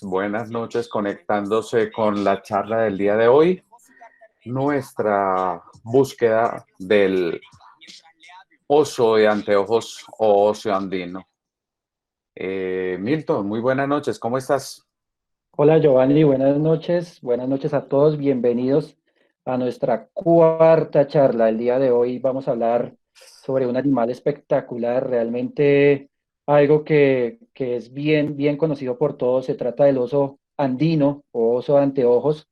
Buenas noches, conectándose con la charla del día de hoy, nuestra búsqueda del oso de anteojos o oso andino. Milton, muy buenas noches, ¿cómo estás? Hola Giovanni, buenas noches a todos, bienvenidos a nuestra cuarta charla. El día de hoy vamos a hablar sobre un animal espectacular, realmente algo que es bien conocido por todos. Se trata del oso andino o oso de anteojos.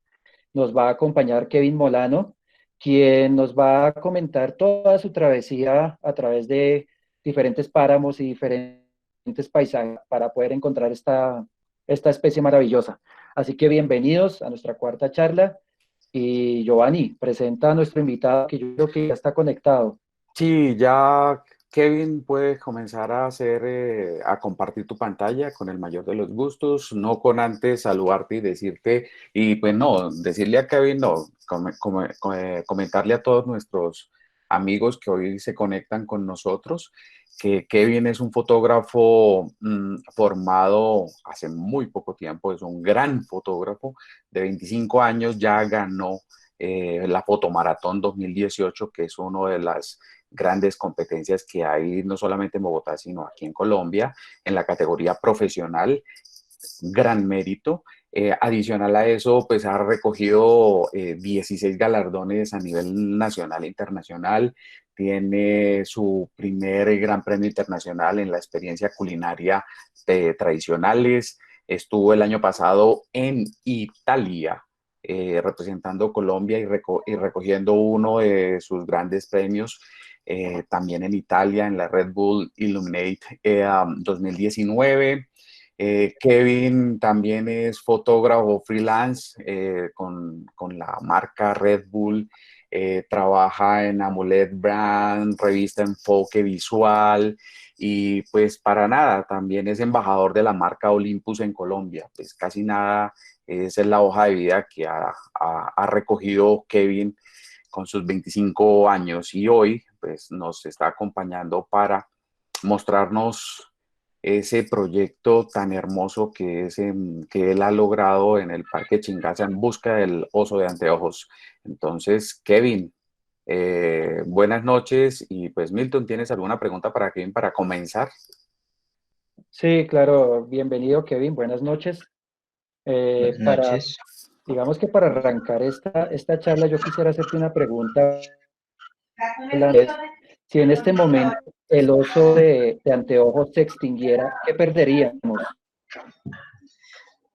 Nos va a acompañar Kevin Molano, quien nos va a comentar toda su travesía a través de diferentes páramos y diferentes paisajes para poder encontrar esta especie maravillosa. Así que bienvenidos a nuestra cuarta charla. Y Giovanni, presenta a nuestro invitado que yo creo que ya está conectado. Sí, ya Kevin puede comenzar a hacer, a compartir tu pantalla con el mayor de los gustos, no con antes saludarte y decirte, y pues no, decirle a Kevin, no, comentarle a todos nuestros amigos que hoy se conectan con nosotros, que Kevin es un fotógrafo formado hace muy poco tiempo, es un gran fotógrafo de 25 años, ya ganó la Fotomaratón 2018, que es uno de las grandes competencias que hay no solamente en Bogotá, sino aquí en Colombia, en la categoría profesional, gran mérito. Adicional a eso, pues ha recogido 16 galardones a nivel nacional e internacional. Tiene su primer gran premio internacional en la experiencia culinaria tradicionales. Estuvo el año pasado en Italia, representando Colombia y recogiendo uno de sus grandes premios, también en Italia, en la Red Bull Illuminate 2019. Kevin también es fotógrafo freelance con la marca Red Bull. Trabaja en Amulet Brand, revista Enfoque Visual y pues para nada, también es embajador de la marca Olympus en Colombia. Pues casi nada, esa es la hoja de vida que ha recogido Kevin con sus 25 años y hoy pues nos está acompañando para mostrarnos ese proyecto tan hermoso que, que él ha logrado en el Parque Chingaza en busca del oso de anteojos. Entonces, Kevin, buenas noches y pues Milton, ¿tienes alguna pregunta para Kevin para comenzar? Sí, claro, bienvenido Kevin, buenas noches. Buenas Para, noches. digamos que para arrancar esta charla, yo quisiera hacerte una pregunta. Es, si en este momento el oso de anteojos se extinguiera, ¿qué perderíamos?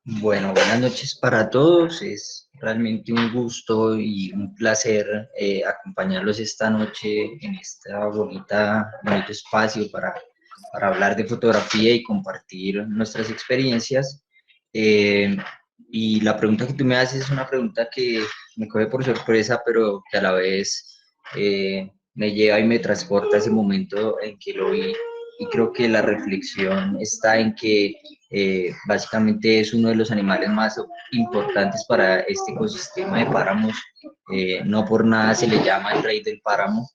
Bueno, buenas noches para todos. Es realmente un gusto y un placer acompañarlos esta noche en esta bonito espacio para hablar de fotografía y compartir nuestras experiencias. Eh, y la pregunta que tú me haces es una pregunta que me coge por sorpresa, pero que a la vez me llega y me transporta a ese momento en que lo vi. Y creo que la reflexión está en que básicamente es uno de los animales más importantes para este ecosistema de páramos. No por nada se le llama el rey del páramo.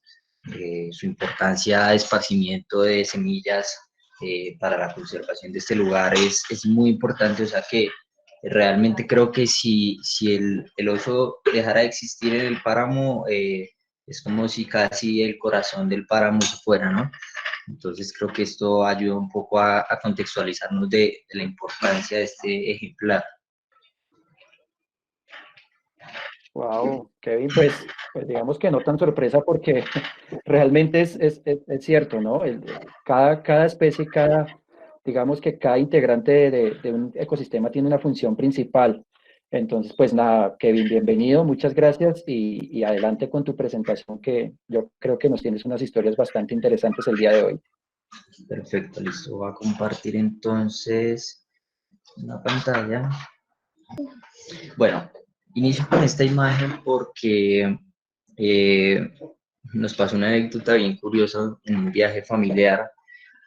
Su importancia de esparcimiento de semillas para la conservación de este lugar es muy importante. O sea que realmente creo que si el oso dejara de existir en el páramo, es como si casi el corazón del páramo se fuera, ¿no? Entonces creo que esto ayuda un poco a contextualizarnos de la importancia de este ejemplar. Wow, Kevin, pues digamos que no tan sorpresa porque realmente es cierto, ¿no? Cada especie, digamos que cada integrante de un ecosistema tiene una función principal. Entonces, pues nada, Kevin, bienvenido, muchas gracias y adelante con tu presentación que yo creo que nos tienes unas historias bastante interesantes el día de hoy. Perfecto, listo. Voy a compartir entonces una pantalla. Bueno, inicio con esta imagen porque eh, nos pasó una anécdota bien curiosa en un viaje familiar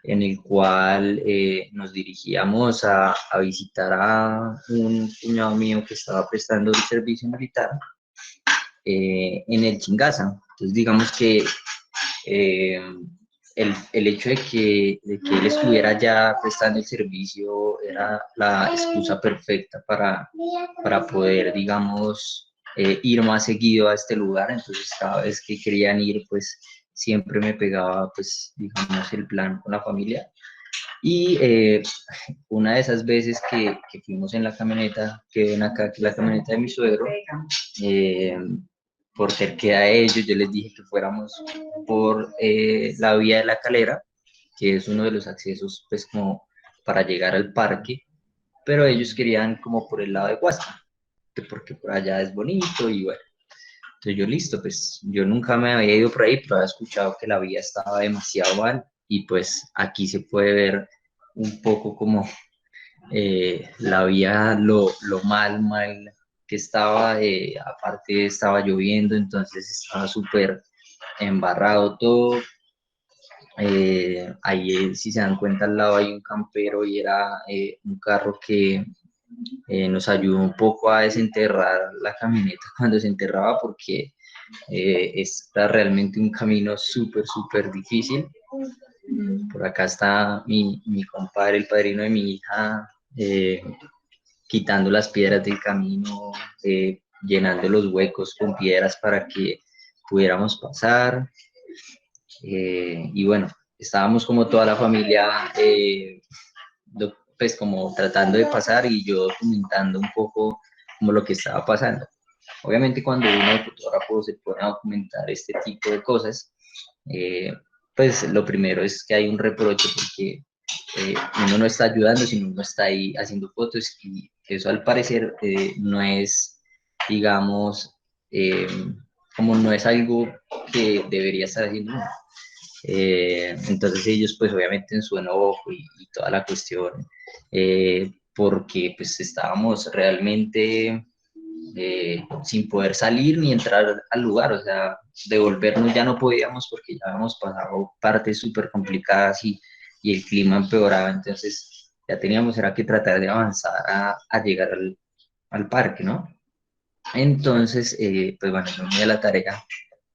en el cual nos dirigíamos a visitar a un cuñado mío que estaba prestando el servicio militar en el Chingaza. Entonces, digamos que eh, el hecho de que él estuviera ya prestando el servicio era la excusa perfecta para poder, digamos, ir más seguido a este lugar. Entonces, cada vez que querían ir, pues siempre me pegaba, pues, digamos, el plan con la familia. Y una de esas veces que fuimos en la camioneta, que ven acá, que es la camioneta de mi suegro, eh, por terquedad de ellos, yo les dije que fuéramos por la vía de la Calera, que es uno de los accesos, pues, como para llegar al parque, pero ellos querían como por el lado de Guasca, que porque por allá es bonito y bueno. Entonces yo listo, pues yo nunca me había ido por ahí, pero había escuchado que la vía estaba demasiado mal y pues aquí se puede ver un poco como la vía, lo mal que estaba, aparte estaba lloviendo, entonces estaba súper embarrado todo. Ahí, si se dan cuenta, al lado hay un campero y era un carro que nos ayudó un poco a desenterrar la camioneta cuando se enterraba porque está realmente un camino súper difícil. Por acá está mi compadre, el padrino de mi hija, quitando las piedras del camino, llenando los huecos con piedras para que pudiéramos pasar. Y bueno, estábamos como toda la familia, pues como tratando de pasar y yo documentando un poco como lo que estaba pasando. Obviamente cuando uno de fotógrafo se pone a documentar este tipo de cosas, eh, pues lo primero es que hay un reproche porque uno no está ayudando, sino uno está ahí haciendo fotos y eso al parecer no es, digamos, eh, como no es algo que debería estar haciendo uno. Entonces ellos pues obviamente en su enojo y toda la cuestión, porque pues estábamos realmente sin poder salir ni entrar al lugar, o sea, devolvernos ya no podíamos porque ya habíamos pasado partes súper complicadas y el clima empeoraba, entonces ya teníamos era que tratar de avanzar a llegar al parque, ¿no? Entonces, pues bueno, yo me di a la tarea,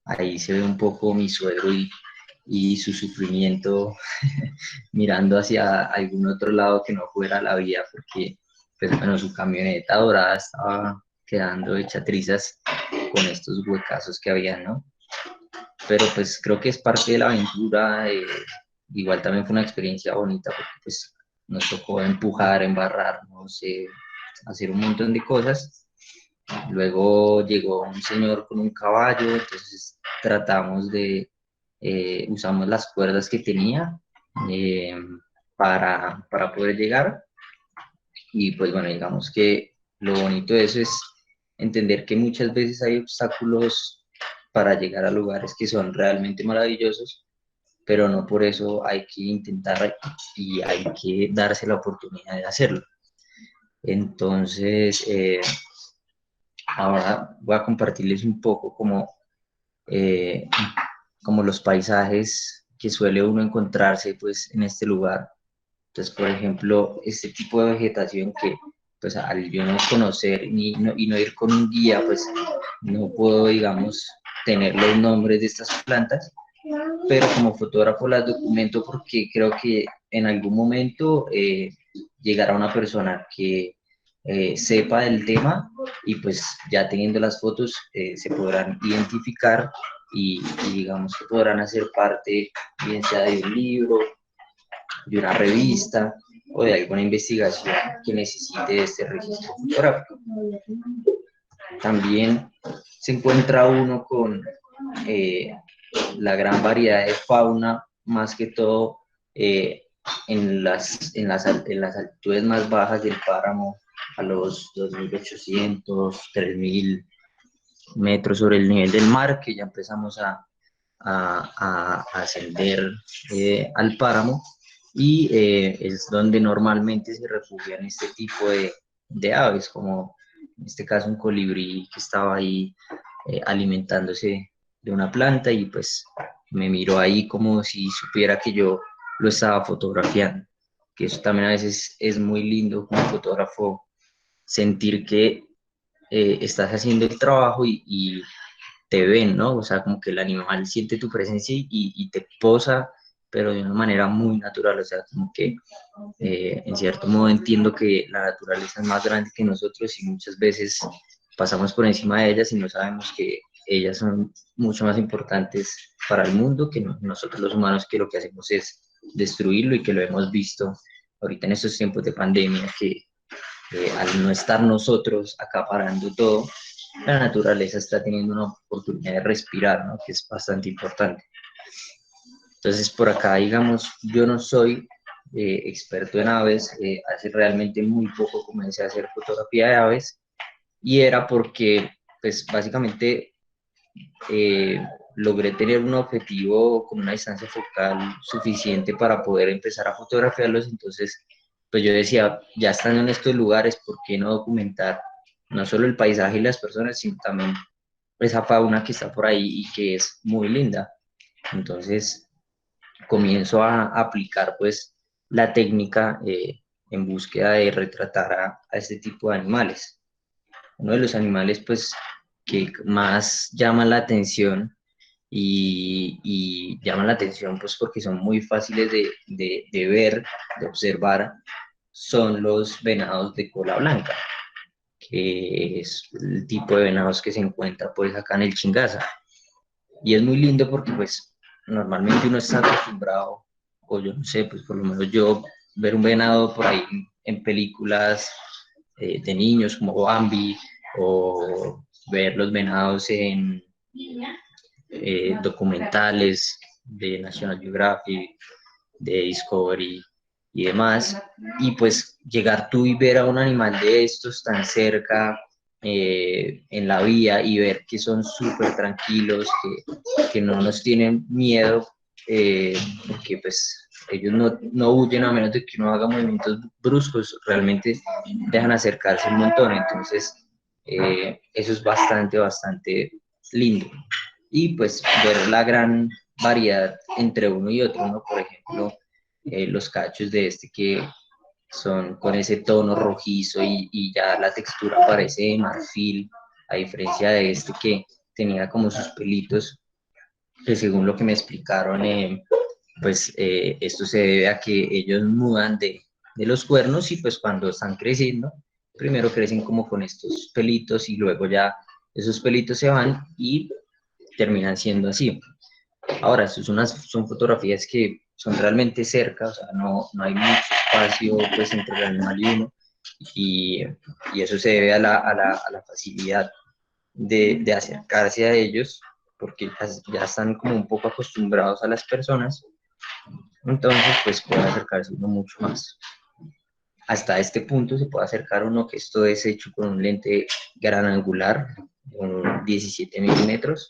ahí se ve un poco mi suegro y su sufrimiento mirando hacia algún otro lado que no fuera la vía, porque pues bueno, su camioneta dorada estaba quedando hecha trizas con estos huecazos que había, ¿no? Pero pues creo que es parte de la aventura, igual también fue una experiencia bonita porque pues nos tocó empujar, embarrarnos, hacer un montón de cosas. Luego llegó un señor con un caballo, entonces tratamos de, usamos las cuerdas que tenía eh, para poder llegar. Y pues bueno, digamos que lo bonito de eso es entender que muchas veces hay obstáculos para llegar a lugares que son realmente maravillosos, pero no por eso hay que intentar y hay que darse la oportunidad de hacerlo. Entonces, ahora voy a compartirles un poco eh, como los paisajes que suele uno encontrarse pues en este lugar. Entonces, por ejemplo, este tipo de vegetación que pues al yo no conocer y no ir con un guía, pues no puedo, digamos, tener los nombres de estas plantas, pero como fotógrafo las documento porque creo que en algún momento llegará una persona que sepa del tema y pues ya teniendo las fotos se podrán identificar y digamos que podrán hacer parte bien sea de un libro, de una revista o de alguna investigación que necesite este registro fotográfico. También se encuentra uno con eh, la gran variedad de fauna, más que todo en las altitudes más bajas del páramo, a los 2.800, 3.000 metros sobre el nivel del mar, que ya empezamos a ascender al páramo, y es donde normalmente se refugian este tipo de aves, como en este caso un colibrí que estaba ahí alimentándose de una planta y pues me miró ahí como si supiera que yo lo estaba fotografiando, que eso también a veces es muy lindo como fotógrafo, sentir que estás haciendo el trabajo y te ven, ¿no? O sea, como que el animal siente tu presencia y te posa pero de una manera muy natural, o sea, como que en cierto modo entiendo que la naturaleza es más grande que nosotros y muchas veces pasamos por encima de ellas y no sabemos que ellas son mucho más importantes para el mundo que nosotros los humanos, que lo que hacemos es destruirlo, y que lo hemos visto ahorita en estos tiempos de pandemia, que al no estar nosotros acaparando todo, la naturaleza está teniendo una oportunidad de respirar, ¿no? Que es bastante importante. Entonces, por acá, digamos, yo no soy experto en aves. Hace realmente muy poco comencé a hacer fotografía de aves, y era porque, pues, básicamente eh, logré tener un objetivo con una distancia focal suficiente para poder empezar a fotografiarlos. Entonces, pues yo decía, ya estando en estos lugares, ¿por qué no documentar no solo el paisaje y las personas, sino también esa fauna que está por ahí y que es muy linda? Entonces, comienzo a aplicar pues la técnica en búsqueda de retratar a este tipo de animales. Uno de los animales pues que más llama la atención, y llaman la atención pues porque son muy fáciles de ver, de observar, son los venados de cola blanca, que es el tipo de venados que se encuentra pues acá en el Chingaza. Y es muy lindo porque pues normalmente uno está acostumbrado, o yo no sé, pues por lo menos yo, ver un venado por ahí en películas de niños como Bambi, o ver los venados en documentales de National Geographic, de Discovery y demás. Y pues llegar tú y ver a un animal de estos tan cerca en la vía, y ver que son súper tranquilos, que no nos tienen miedo, porque pues ellos no huyen a menos de que uno haga movimientos bruscos, realmente dejan acercarse un montón. Entonces, eso es bastante lindo. Y pues ver la gran variedad entre uno y otro, ¿no? Por ejemplo, los cachos de este que son con ese tono rojizo, y ya la textura parece de marfil, a diferencia de este que tenía como sus pelitos, que según lo que me explicaron, pues esto se debe a que ellos mudan de los cuernos, y pues cuando están creciendo, primero crecen como con estos pelitos y luego ya esos pelitos se van y terminan siendo así. Ahora, son fotografías que son realmente cerca, o sea, no hay mucho espacio pues entre el animal y uno, y, y eso se debe a la facilidad de acercarse a ellos, porque ya están como un poco acostumbrados a las personas. Entonces pues puede acercarse uno mucho más. Hasta este punto se puede acercar uno, que esto es hecho con un lente gran angular, un 17 milímetros,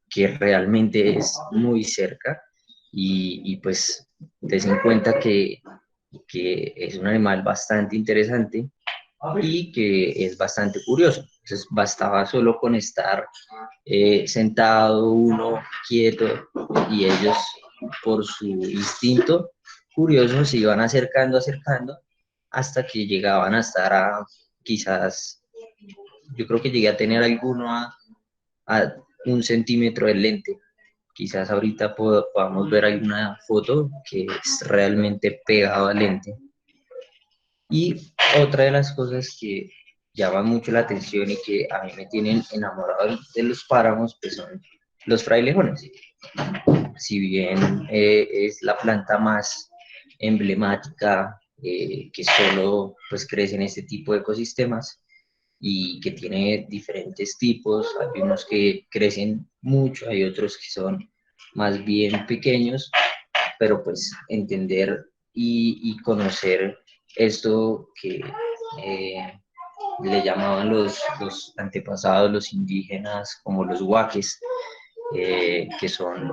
que realmente es muy cerca, y pues ten en cuenta que es un animal bastante interesante y que es bastante curioso. Entonces bastaba solo con estar sentado uno quieto, y ellos, por su instinto curioso, se iban acercando hasta que llegaban a estar a quizás, yo creo que llegué a tener alguno a 1 centímetro del lente. Quizás ahorita podamos ver alguna foto que es realmente pegado al lente. Y otra de las cosas que llama mucho la atención y que a mí me tienen enamorado de los páramos, pues son los frailejones. Si bien es la planta más emblemática, que solo pues crece en este tipo de ecosistemas, y que tiene diferentes tipos, hay unos que crecen mucho, hay otros que son más bien pequeños, pero pues entender y conocer esto que eh, le llamaban los antepasados, los indígenas, como los huaques, que son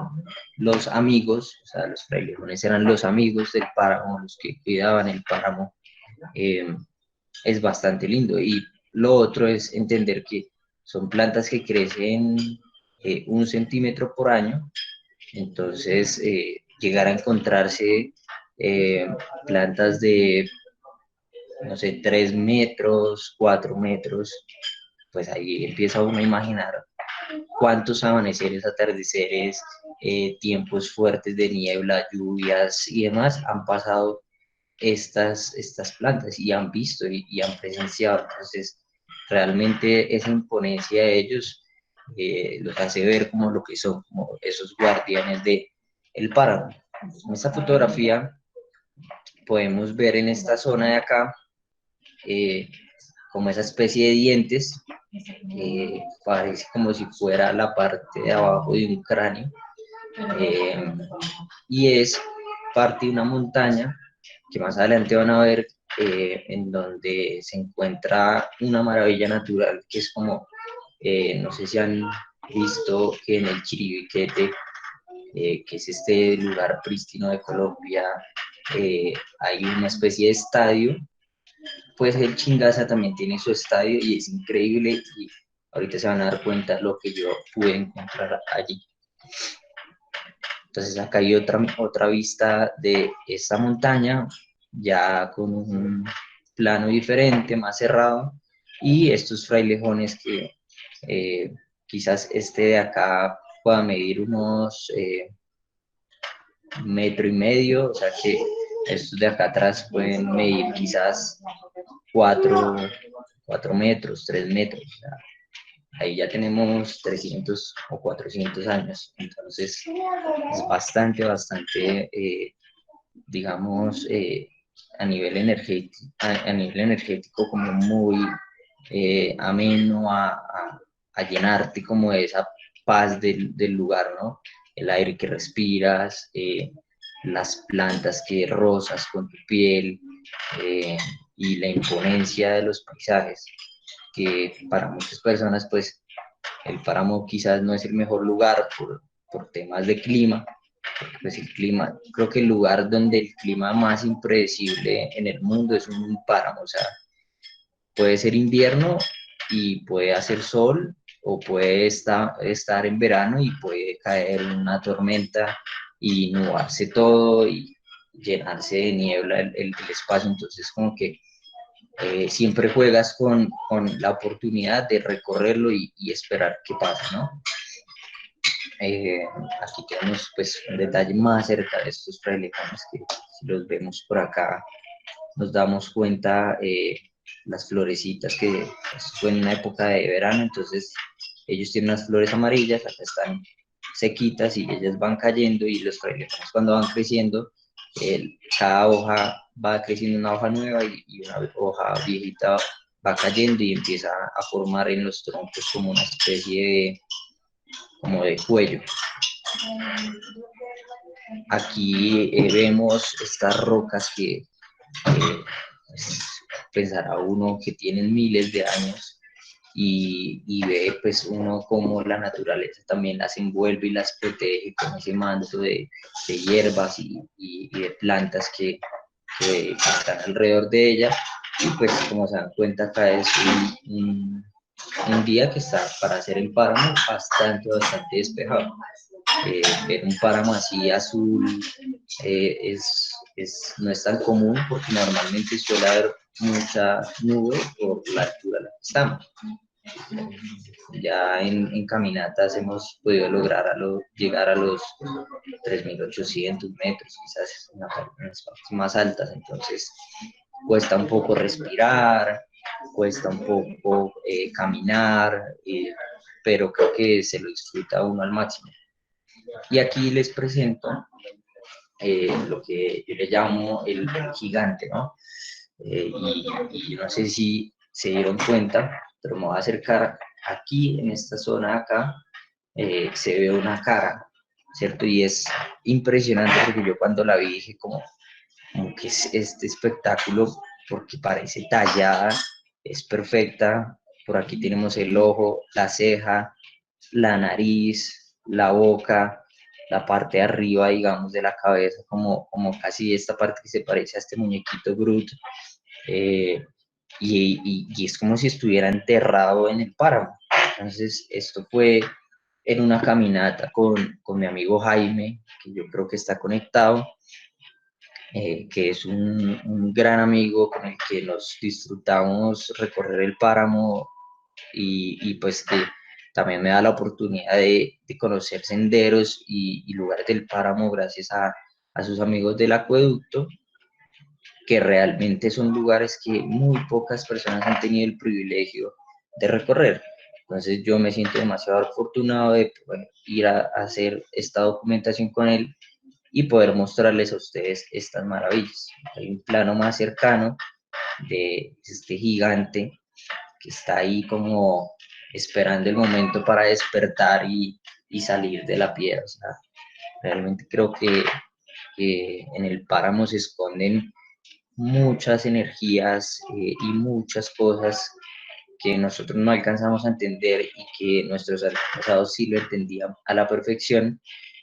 los amigos, o sea, los frailejones eran los amigos del páramo, los que cuidaban el páramo. eh, es bastante lindo. Y lo otro es entender que son plantas que crecen 1 centímetro por año. Entonces, llegar a encontrarse plantas de, no sé, 3 metros, 4 metros, pues ahí empieza uno a imaginar cuántos amaneceres, atardeceres, tiempos fuertes de niebla, lluvias y demás han pasado estas plantas y han visto y han presenciado. Entonces, realmente esa imponencia de ellos los hace ver como lo que son, como esos guardianes de el páramo. En esta fotografía podemos ver en esta zona de acá eh, como esa especie de dientes que parece como si fuera la parte de abajo de un cráneo, eh, y es parte de una montaña que más adelante van a ver, en donde se encuentra una maravilla natural que es como, no sé si han visto que en el Chiribiquete, que es este lugar prístino de Colombia, hay una especie de estadio. Pues el Chingaza también tiene su estadio y es increíble, y ahorita se van a dar cuenta lo que yo pude encontrar allí. Entonces acá hay otra vista de esta montaña, ya con un plano diferente, más cerrado, y estos frailejones que quizás este de acá pueda medir unos 1,5 metros, o sea que estos de acá atrás pueden medir quizás 4 metros, 3 metros. O sea, ahí ya tenemos 300 o 400 años. Entonces es bastante, digamos, a nivel energético como muy ameno a llenarte como de esa paz del lugar, ¿no? El aire que respiras, las plantas que rozas con tu piel, eh, y la imponencia de los paisajes, que para muchas personas pues el páramo quizás no es el mejor lugar por temas de clima, porque pues el clima, creo que el lugar donde el clima más impredecible en el mundo es un páramo. O sea, puede ser invierno y puede hacer sol, o puede estar en verano y puede caer una tormenta y nubarse todo y llenarse de niebla el espacio. Entonces como que siempre juegas con la oportunidad de recorrerlo y esperar qué pasa, ¿no? Aquí tenemos pues un detalle más cerca de estos frailejones que, si los vemos por acá, nos damos cuenta, las florecitas que fue en una época de verano. Entonces ellos tienen unas flores amarillas, acá están sequitas y ellas van cayendo, y los frailejones cuando van creciendo, cada hoja va creciendo una hoja nueva, y una hoja viejita va cayendo y empieza a formar en los troncos como una especie como de cuello. Aquí vemos estas rocas que pues, pensará uno que tienen miles de años, y ve pues uno como la naturaleza también las envuelve y las protege con ese manto de hierbas y de plantas que están alrededor de ella. Y pues como se dan cuenta, acá es un día que está para hacer el páramo bastante despejado. Ver un páramo así azul no es tan común, porque normalmente suele haber mucha nube por la altura a la que estamos. Ya en caminatas hemos podido lograr llegar a los 3.800 metros, quizás en las partes más altas. Entonces cuesta un poco respirar, cuesta un poco caminar, pero creo que se lo disfruta uno al máximo. Y aquí les presento lo que yo le llamo el gigante, ¿no? Y yo no sé si se dieron cuenta, pero me voy a acercar. Aquí en esta zona de acá se ve una cara, ¿cierto? Y es impresionante, porque yo cuando la vi dije como que es este espectáculo, porque parece tallada, es perfecta. Por aquí tenemos el ojo, la ceja, la nariz, la boca, la parte de arriba, digamos, de la cabeza, como casi esta parte que se parece a este muñequito Groot, eh, y es como si estuviera enterrado en el páramo. Entonces, esto fue en una caminata con mi amigo Jaime, que yo creo que está conectado, que es un gran amigo con el que nos disfrutamos recorrer el páramo, y pues que también me da la oportunidad de conocer senderos y lugares del páramo gracias a sus amigos del acueducto, que realmente son lugares que muy pocas personas han tenido el privilegio de recorrer. Entonces yo me siento demasiado afortunado de poder ir a hacer esta documentación con él y poder mostrarles a ustedes estas maravillas. Hay un plano más cercano de este gigante que está ahí como esperando el momento para despertar y salir de la piedra. O sea, realmente creo que en el páramo se esconden muchas energías y muchas cosas que nosotros no alcanzamos a entender y que nuestros antepasados sí lo entendían a la perfección.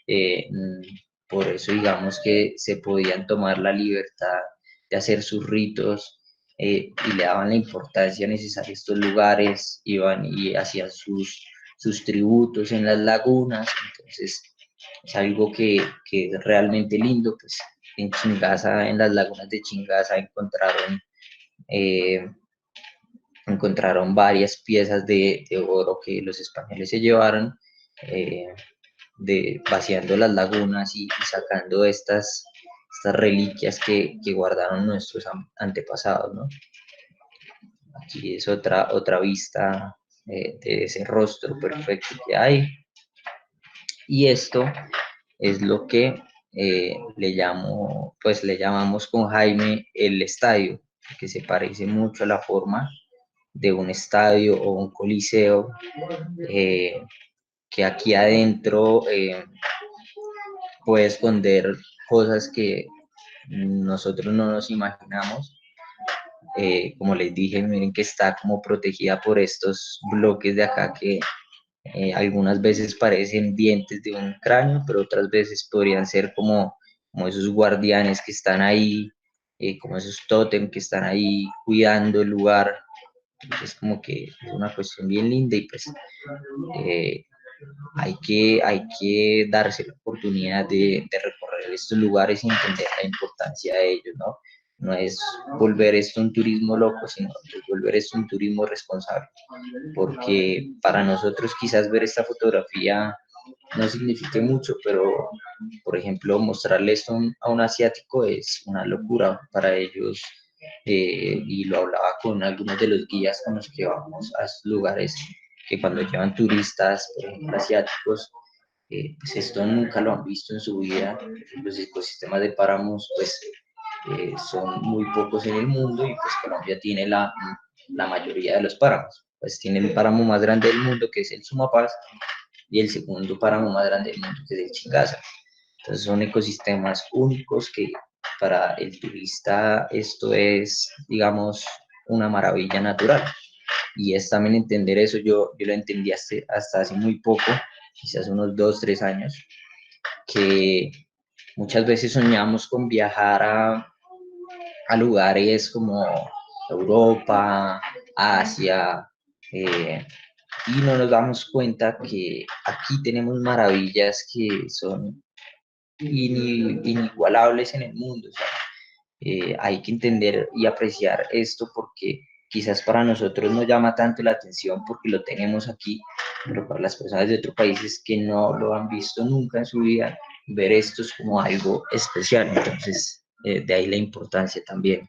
Eh, por eso digamos que se podían tomar la libertad de hacer sus ritos y le daban la importancia necesaria a estos lugares, iban y hacían sus tributos en las lagunas. Entonces es algo que es realmente lindo. Pues en Chingaza, en las lagunas de Chingaza eh, encontraron varias piezas de oro que los españoles se llevaron, eh, vaciando las lagunas y sacando estas reliquias que guardaron nuestros antepasados, ¿no? Aquí es otra vista de ese rostro perfecto que hay. Y esto es lo que le llamamos con Jaime el estadio, que se parece mucho a la forma de un estadio o un coliseo, que aquí adentro puede esconder cosas que nosotros no nos imaginamos. Como les dije, miren que está como protegida por estos bloques de acá que algunas veces parecen dientes de un cráneo, pero otras veces podrían ser como esos guardianes que están ahí, como esos tótem que están ahí cuidando el lugar. Entonces como que es una cuestión bien linda y pues eh, hay que darse la oportunidad de recorrer estos lugares y entender la importancia de ellos, ¿no? No es volver esto un turismo loco, sino es volver esto un turismo responsable, porque para nosotros quizás ver esta fotografía no signifique mucho, pero por ejemplo mostrarle esto a un asiático es una locura para ellos. Y lo hablaba con algunos de los guías con los que vamos a estos lugares, que cuando llevan turistas, por ejemplo asiáticos, pues esto nunca lo han visto en su vida. Los ecosistemas de páramos pues son muy pocos en el mundo y pues Colombia tiene la mayoría de los páramos. Pues tiene el páramo más grande del mundo, que es el Sumapaz, y el segundo páramo más grande del mundo, que es el Chingaza. Entonces son ecosistemas únicos que para el turista esto es, digamos, una maravilla natural. Y es también entender eso. Yo lo entendí hasta hace muy poco, quizás unos 2, 3 años, que muchas veces soñamos con viajar a lugares como Europa, Asia, y no nos damos cuenta que aquí tenemos maravillas que son inigualables en el mundo. O sea, hay que entender y apreciar esto porque quizás para nosotros no llama tanto la atención porque lo tenemos aquí, pero para las personas de otros países que no lo han visto nunca en su vida, ver esto es como algo especial. Entonces, de ahí la importancia también.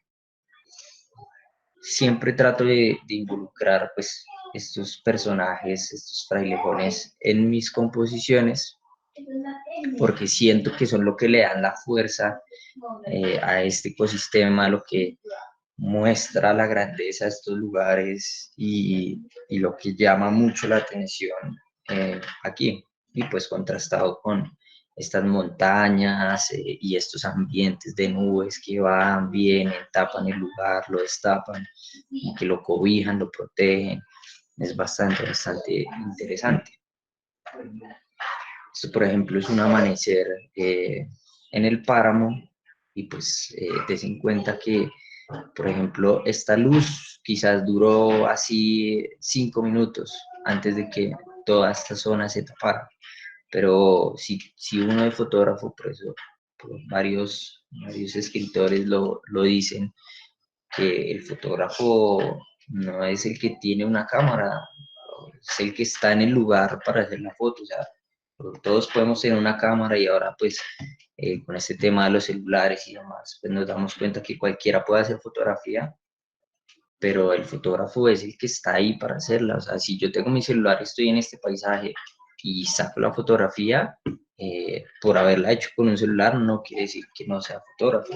Siempre trato de involucrar pues estos personajes, estos frailejones en mis composiciones, porque siento que son lo que le dan la fuerza a este ecosistema, lo que muestra la grandeza de estos lugares y lo que llama mucho la atención aquí, y pues contrastado con estas montañas y estos ambientes de nubes que van, vienen, tapan el lugar, lo destapan, y que lo cobijan, lo protegen. Es bastante interesante. Esto, por ejemplo, es un amanecer en el páramo y pues des en cuenta que, por ejemplo, esta luz quizás duró así 5 minutos antes de que toda esta zona se tapara. Pero si uno es fotógrafo, por eso por varios escritores lo dicen, que el fotógrafo no es el que tiene una cámara, es el que está en el lugar para hacer la foto. O sea, todos podemos tener una cámara y ahora pues con este tema de los celulares y demás, pues nos damos cuenta que cualquiera puede hacer fotografía, pero el fotógrafo es el que está ahí para hacerla. O sea, si yo tengo mi celular, estoy en este paisaje y saco la fotografía, por haberla hecho con un celular no quiere decir que no sea fotógrafo.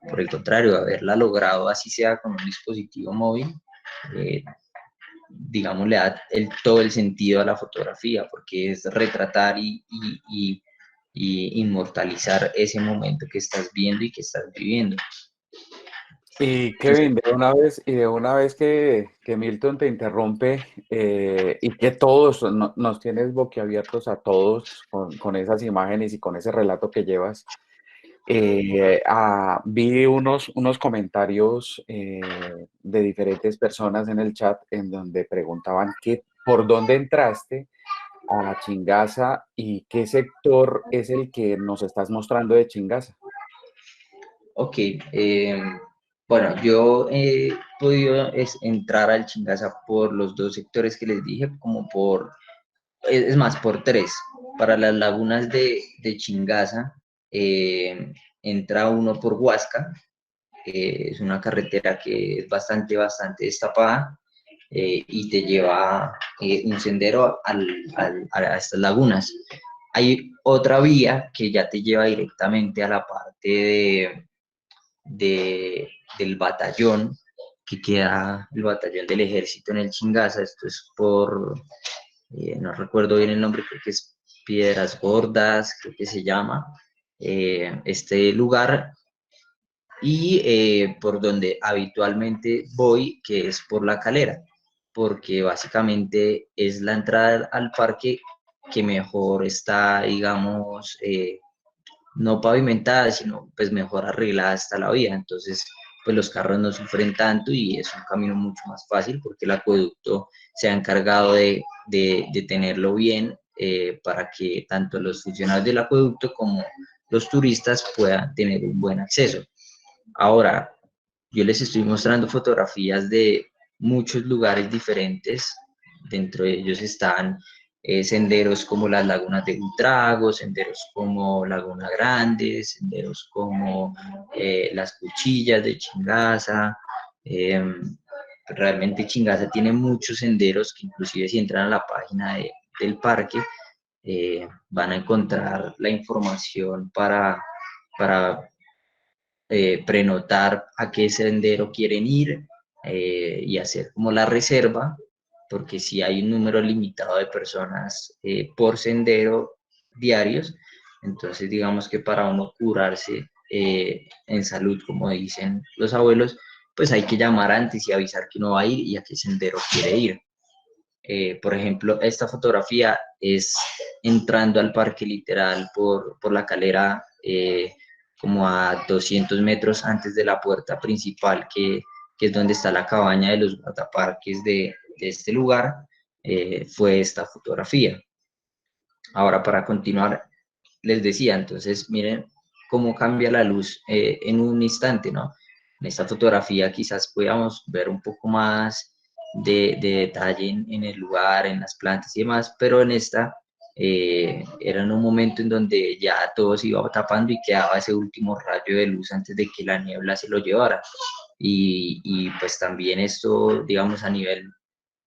Por el contrario, haberla logrado así sea con un dispositivo móvil, eh, digamos, le da todo el sentido a la fotografía, porque es retratar y inmortalizar ese momento que estás viendo y que estás viviendo. Y Entonces, Kevin, de una vez que Milton te interrumpe y que todos nos tienes boquiabiertos a todos con esas imágenes y con ese relato que llevas, vi unos comentarios de diferentes personas en el chat en donde preguntaban por dónde entraste a Chingaza y qué sector es el que nos estás mostrando de Chingaza. ok, bueno, yo he podido entrar al Chingaza por los dos sectores que les dije, como es más, por tres. Para las lagunas de Chingaza, entra uno por Huasca, es una carretera que es bastante destapada, y te lleva un sendero a estas lagunas. Hay otra vía que ya te lleva directamente a la parte del batallón, que queda el batallón del ejército en el Chingaza. Esto es no recuerdo bien el nombre, creo que es Piedras Gordas, creo que se llama este lugar, y por donde habitualmente voy, que es por La Calera, porque básicamente es la entrada al parque que mejor está, digamos, no pavimentada, sino pues mejor arreglada está la vía. Entonces, pues los carros no sufren tanto y es un camino mucho más fácil porque el acueducto se ha encargado de tenerlo bien, para que tanto los funcionarios del acueducto como los turistas puedan tener un buen acceso. Ahora, yo les estoy mostrando fotografías de muchos lugares diferentes. Dentro de ellos están senderos como las lagunas de Buitrago, senderos como Laguna Grande, senderos como las Cuchillas de Chingaza. Realmente Chingaza tiene muchos senderos que inclusive si entran a la página del parque, van a encontrar la información para prenotar a qué sendero quieren ir, y hacer como la reserva, porque si hay un número limitado de personas por sendero diarios, entonces digamos que para uno curarse en salud, como dicen los abuelos, pues hay que llamar antes y avisar que uno va a ir y a qué sendero quiere ir. Por ejemplo, esta fotografía es entrando al parque literal por La Calera, como a 200 metros antes de la puerta principal, que es donde está la cabaña de los guardaparques de este lugar. Fue esta fotografía. Ahora, para continuar, les decía, entonces miren cómo cambia la luz en un instante, ¿no? En esta fotografía quizás podamos ver un poco más de detalle en el lugar, en las plantas y demás, pero en esta era en un momento en donde ya todo se iba tapando y quedaba ese último rayo de luz antes de que la niebla se lo llevara. Y pues también esto, digamos, a nivel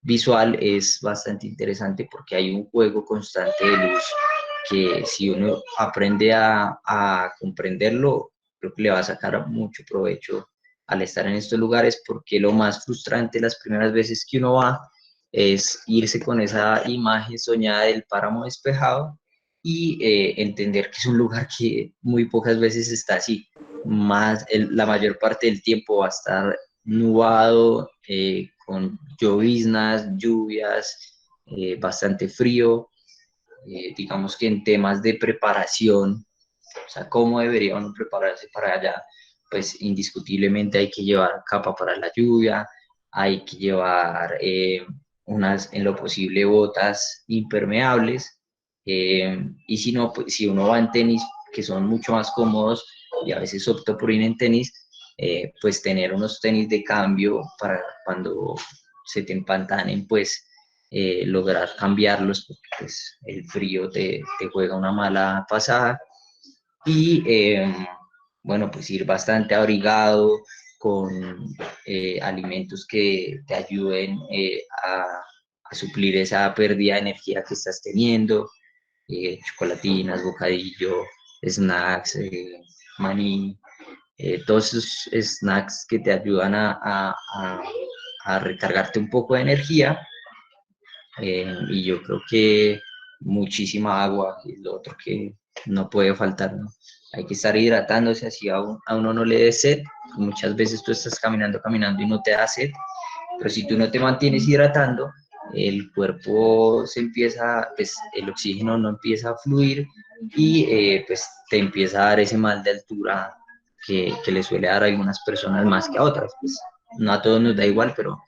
visual es bastante interesante porque hay un juego constante de luz que si uno aprende a comprenderlo, creo que le va a sacar mucho provecho al estar en estos lugares, porque lo más frustrante las primeras veces que uno va es irse con esa imagen soñada del páramo despejado y entender que es un lugar que muy pocas veces está así. La mayor parte del tiempo va a estar nubado, con lloviznas, lluvias, bastante frío. Digamos que en temas de preparación, o sea, cómo debería uno prepararse para allá, pues indiscutiblemente hay que llevar capa para la lluvia, hay que llevar unas, en lo posible, botas impermeables, y si no, pues si uno va en tenis, que son mucho más cómodos, y a veces opto por ir en tenis, pues tener unos tenis de cambio para cuando se te empantanen, pues lograr cambiarlos, porque pues, el frío te juega una mala pasada. Y bueno, pues ir bastante abrigado con alimentos que te ayuden a suplir esa pérdida de energía que estás teniendo, chocolatinas, bocadillo, snacks, maní, todos esos snacks que te ayudan a recargarte un poco de energía. Y yo creo que muchísima agua es lo otro que no puede faltar, ¿no? Hay que estar hidratándose, así a uno no le dé sed. Muchas veces tú estás caminando y no te da sed, pero si tú no te mantienes hidratando, el cuerpo se empieza, pues el oxígeno no empieza a fluir y pues te empieza a dar ese mal de altura que le suele dar a algunas personas más que a otras. Pues no a todos nos da igual, pero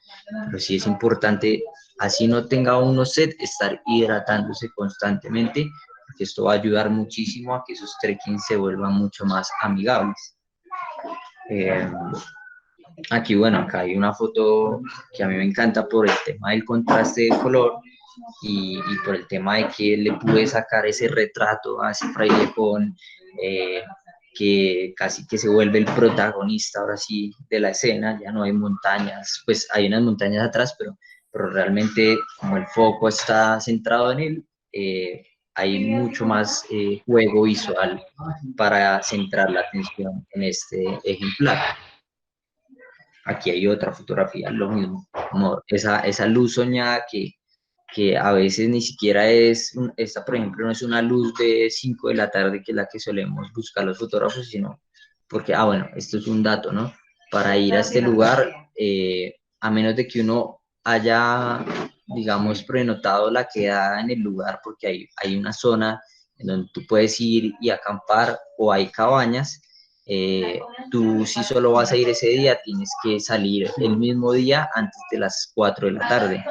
sí es importante, así no tenga uno sed, estar hidratándose constantemente, porque esto va a ayudar muchísimo a que esos trekking se vuelvan mucho más amigables. Aquí, bueno, acá hay una foto que a mí me encanta por el tema del contraste de color y por el tema de que le pude sacar ese retrato a ese frailejón que casi que se vuelve el protagonista ahora sí de la escena. Ya no hay montañas, pues hay unas montañas atrás, pero realmente como el foco está centrado en él, hay mucho más juego visual para centrar la atención en este ejemplar. Aquí hay otra fotografía, lo mismo, como esa luz soñada que a veces ni siquiera es, esta por ejemplo no es una luz de 5 de la tarde que es la que solemos buscar los fotógrafos, sino porque, bueno, esto es un dato, ¿no? Para ir a este lugar, a menos de que uno haya, digamos, prenotado la quedada en el lugar, porque hay una zona en donde tú puedes ir y acampar o hay cabañas, tú si solo vas a ir ese día, tienes que salir el mismo día antes de las 4 de la tarde.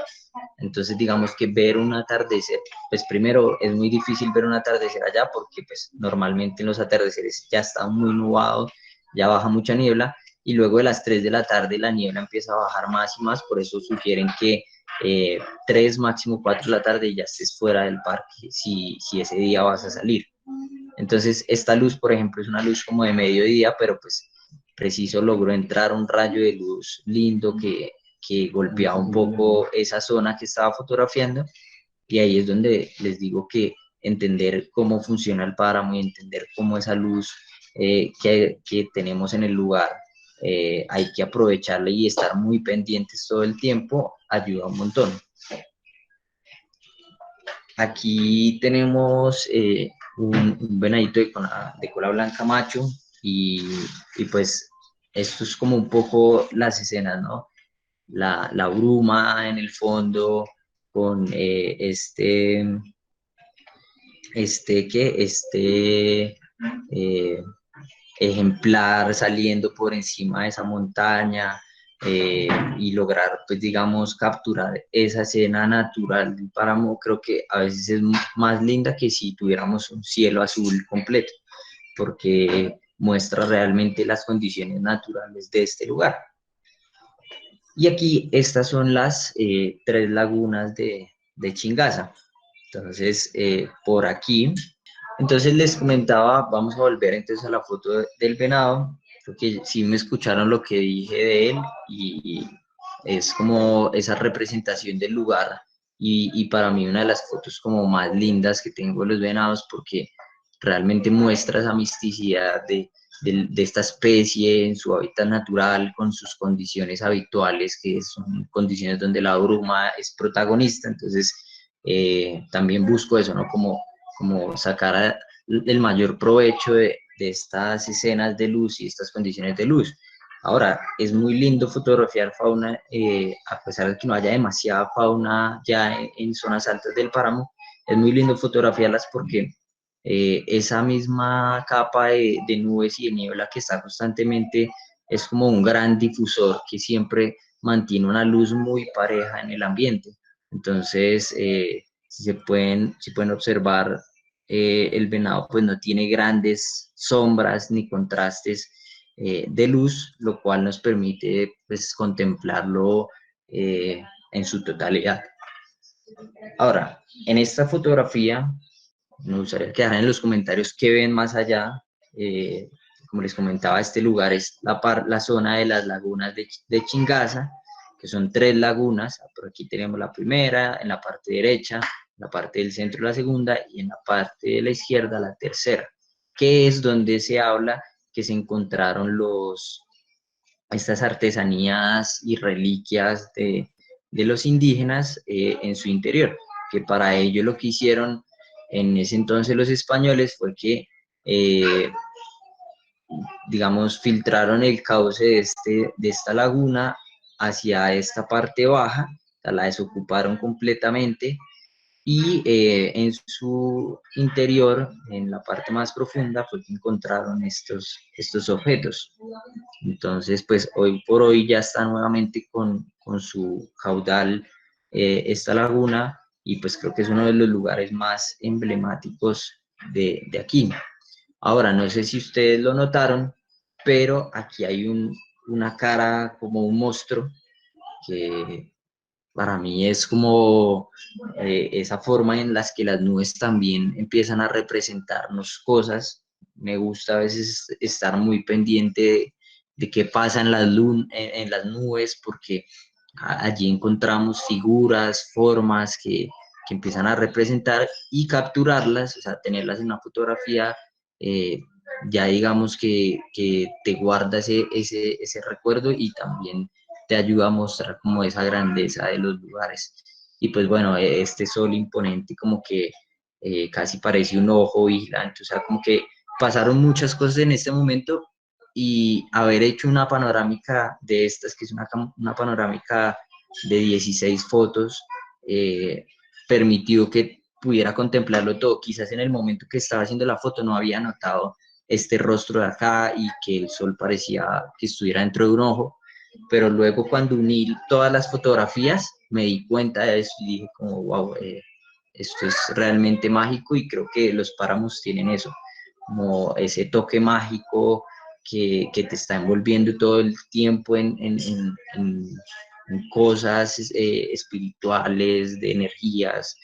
Entonces, digamos que ver un atardecer, pues primero es muy difícil ver un atardecer allá porque pues normalmente en los atardeceres ya está muy nublado, ya baja mucha niebla y luego de las 3 de la tarde la niebla empieza a bajar más y más, por eso sugieren que 3, máximo 4 de la tarde ya estés fuera del parque si ese día vas a salir. Entonces, esta luz, por ejemplo, es una luz como de mediodía, pero pues preciso logró entrar un rayo de luz lindo que golpeaba un poco esa zona que estaba fotografiando, y ahí es donde les digo que entender cómo funciona el páramo y entender cómo esa luz que tenemos en el lugar hay que aprovecharla y estar muy pendientes todo el tiempo, ayuda un montón. Aquí tenemos un venadito de cola blanca macho y pues esto es como un poco las escenas, ¿no? La bruma en el fondo con eh, ejemplar saliendo por encima de esa montaña y lograr, pues digamos, capturar esa escena natural del páramo. Creo que a veces es más linda que si tuviéramos un cielo azul completo, porque muestra realmente las condiciones naturales de este lugar. Y aquí estas son las 3 lagunas de Chingaza. Entonces, por aquí, entonces les comentaba, vamos a volver entonces a la foto del venado, porque sí me escucharon lo que dije de él y es como esa representación del lugar y para mí una de las fotos como más lindas que tengo de los venados, porque realmente muestra esa misticidad de esta especie en su hábitat natural, con sus condiciones habituales, que son condiciones donde la bruma es protagonista. Entonces, también busco eso, ¿no? Como sacar el mayor provecho de estas escenas de luz y estas condiciones de luz. Ahora, es muy lindo fotografiar fauna, a pesar de que no haya demasiada fauna ya en zonas altas del páramo, es muy lindo fotografiarlas porque esa misma capa de nubes y de niebla que está constantemente es como un gran difusor que siempre mantiene una luz muy pareja en el ambiente. Entonces, si pueden observar, el venado pues no tiene grandes sombras ni contrastes de luz, lo cual nos permite pues contemplarlo en su totalidad. Ahora, en esta fotografía, me gustaría que dejaran en los comentarios qué ven más allá. Como les comentaba, este lugar es la zona de las lagunas de Chingaza, que son 3 lagunas. Por aquí tenemos la primera, en la parte derecha, en la parte del centro la segunda y en la parte de la izquierda la tercera, que es donde se habla que se encontraron estas artesanías y reliquias de los indígenas en su interior, que para ello lo que hicieron en ese entonces los españoles fue que, digamos, filtraron el cauce de esta laguna hacia esta parte baja, o sea, la desocuparon completamente y en su interior, en la parte más profunda, fue que encontraron estos objetos. Entonces, pues hoy por hoy ya está nuevamente con su caudal esta laguna y pues creo que es uno de los lugares más emblemáticos de aquí. Ahora, no sé si ustedes lo notaron, pero aquí hay una cara como un monstruo que para mí es como esa forma en las que las nubes también empiezan a representarnos cosas. Me gusta a veces estar muy pendiente de qué pasa en las nubes, porque allí encontramos figuras, formas que empiezan a representar y capturarlas, o sea, tenerlas en una fotografía. Ya digamos que te guarda ese recuerdo y también te ayuda a mostrar como esa grandeza de los lugares. Y pues bueno, este sol imponente como que casi parece un ojo vigilante, o sea, como que pasaron muchas cosas en este momento y haber hecho una panorámica de estas, que es una panorámica de 16 fotos, permitió que pudiera contemplarlo todo. Quizás en el momento que estaba haciendo la foto no había notado este rostro de acá y que el sol parecía que estuviera dentro de un ojo, pero luego cuando uní todas las fotografías me di cuenta de eso y dije como, wow, esto es realmente mágico y creo que los páramos tienen eso, como ese toque mágico que te está envolviendo todo el tiempo en cosas espirituales, de energías,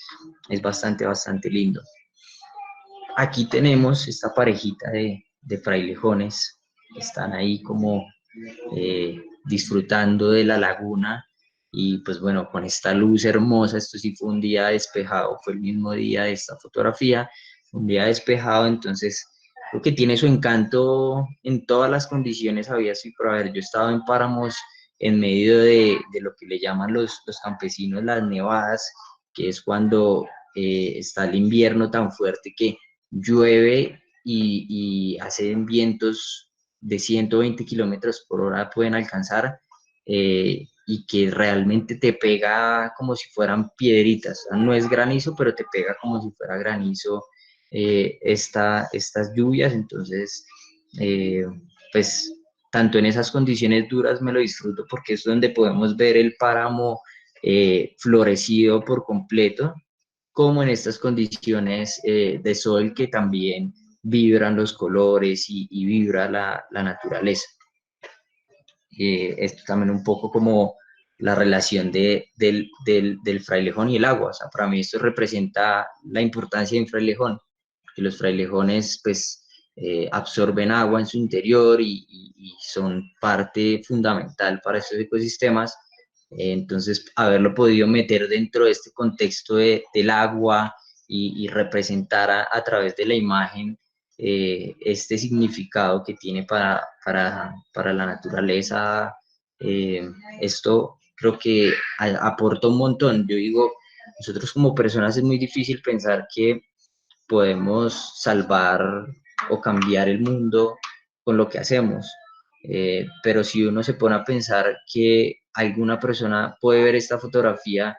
es bastante lindo. Aquí tenemos esta parejita de frailejones que están ahí como disfrutando de la laguna y pues bueno, con esta luz hermosa. Esto sí fue un día despejado, fue el mismo día de esta fotografía, un día despejado, entonces creo que tiene su encanto en todas las condiciones habidas y por haber. Yo he estado en páramos en medio de lo que le llaman los campesinos las nevadas, que es cuando está el invierno tan fuerte que llueve y hacen vientos de 120 kilómetros por hora pueden alcanzar, y que realmente te pega como si fueran piedritas. O sea, no es granizo, pero te pega como si fuera granizo estas lluvias. Entonces, eh, pues tanto en esas condiciones duras me lo disfruto porque es donde podemos ver el páramo florecido por completo, como en estas condiciones de sol que también vibran los colores y vibra la naturaleza. Esto también un poco como la relación del frailejón y el agua. O sea, para mí esto representa la importancia de un frailejón, que los frailejones pues absorben agua en su interior y son parte fundamental para estos ecosistemas. Entonces, haberlo podido meter dentro de este contexto del agua y representar a través de la imagen este significado que tiene para la naturaleza, esto creo que aporta un montón. Yo digo, nosotros como personas es muy difícil pensar que podemos salvar o cambiar el mundo con lo que hacemos. Pero si uno se pone a pensar que alguna persona puede ver esta fotografía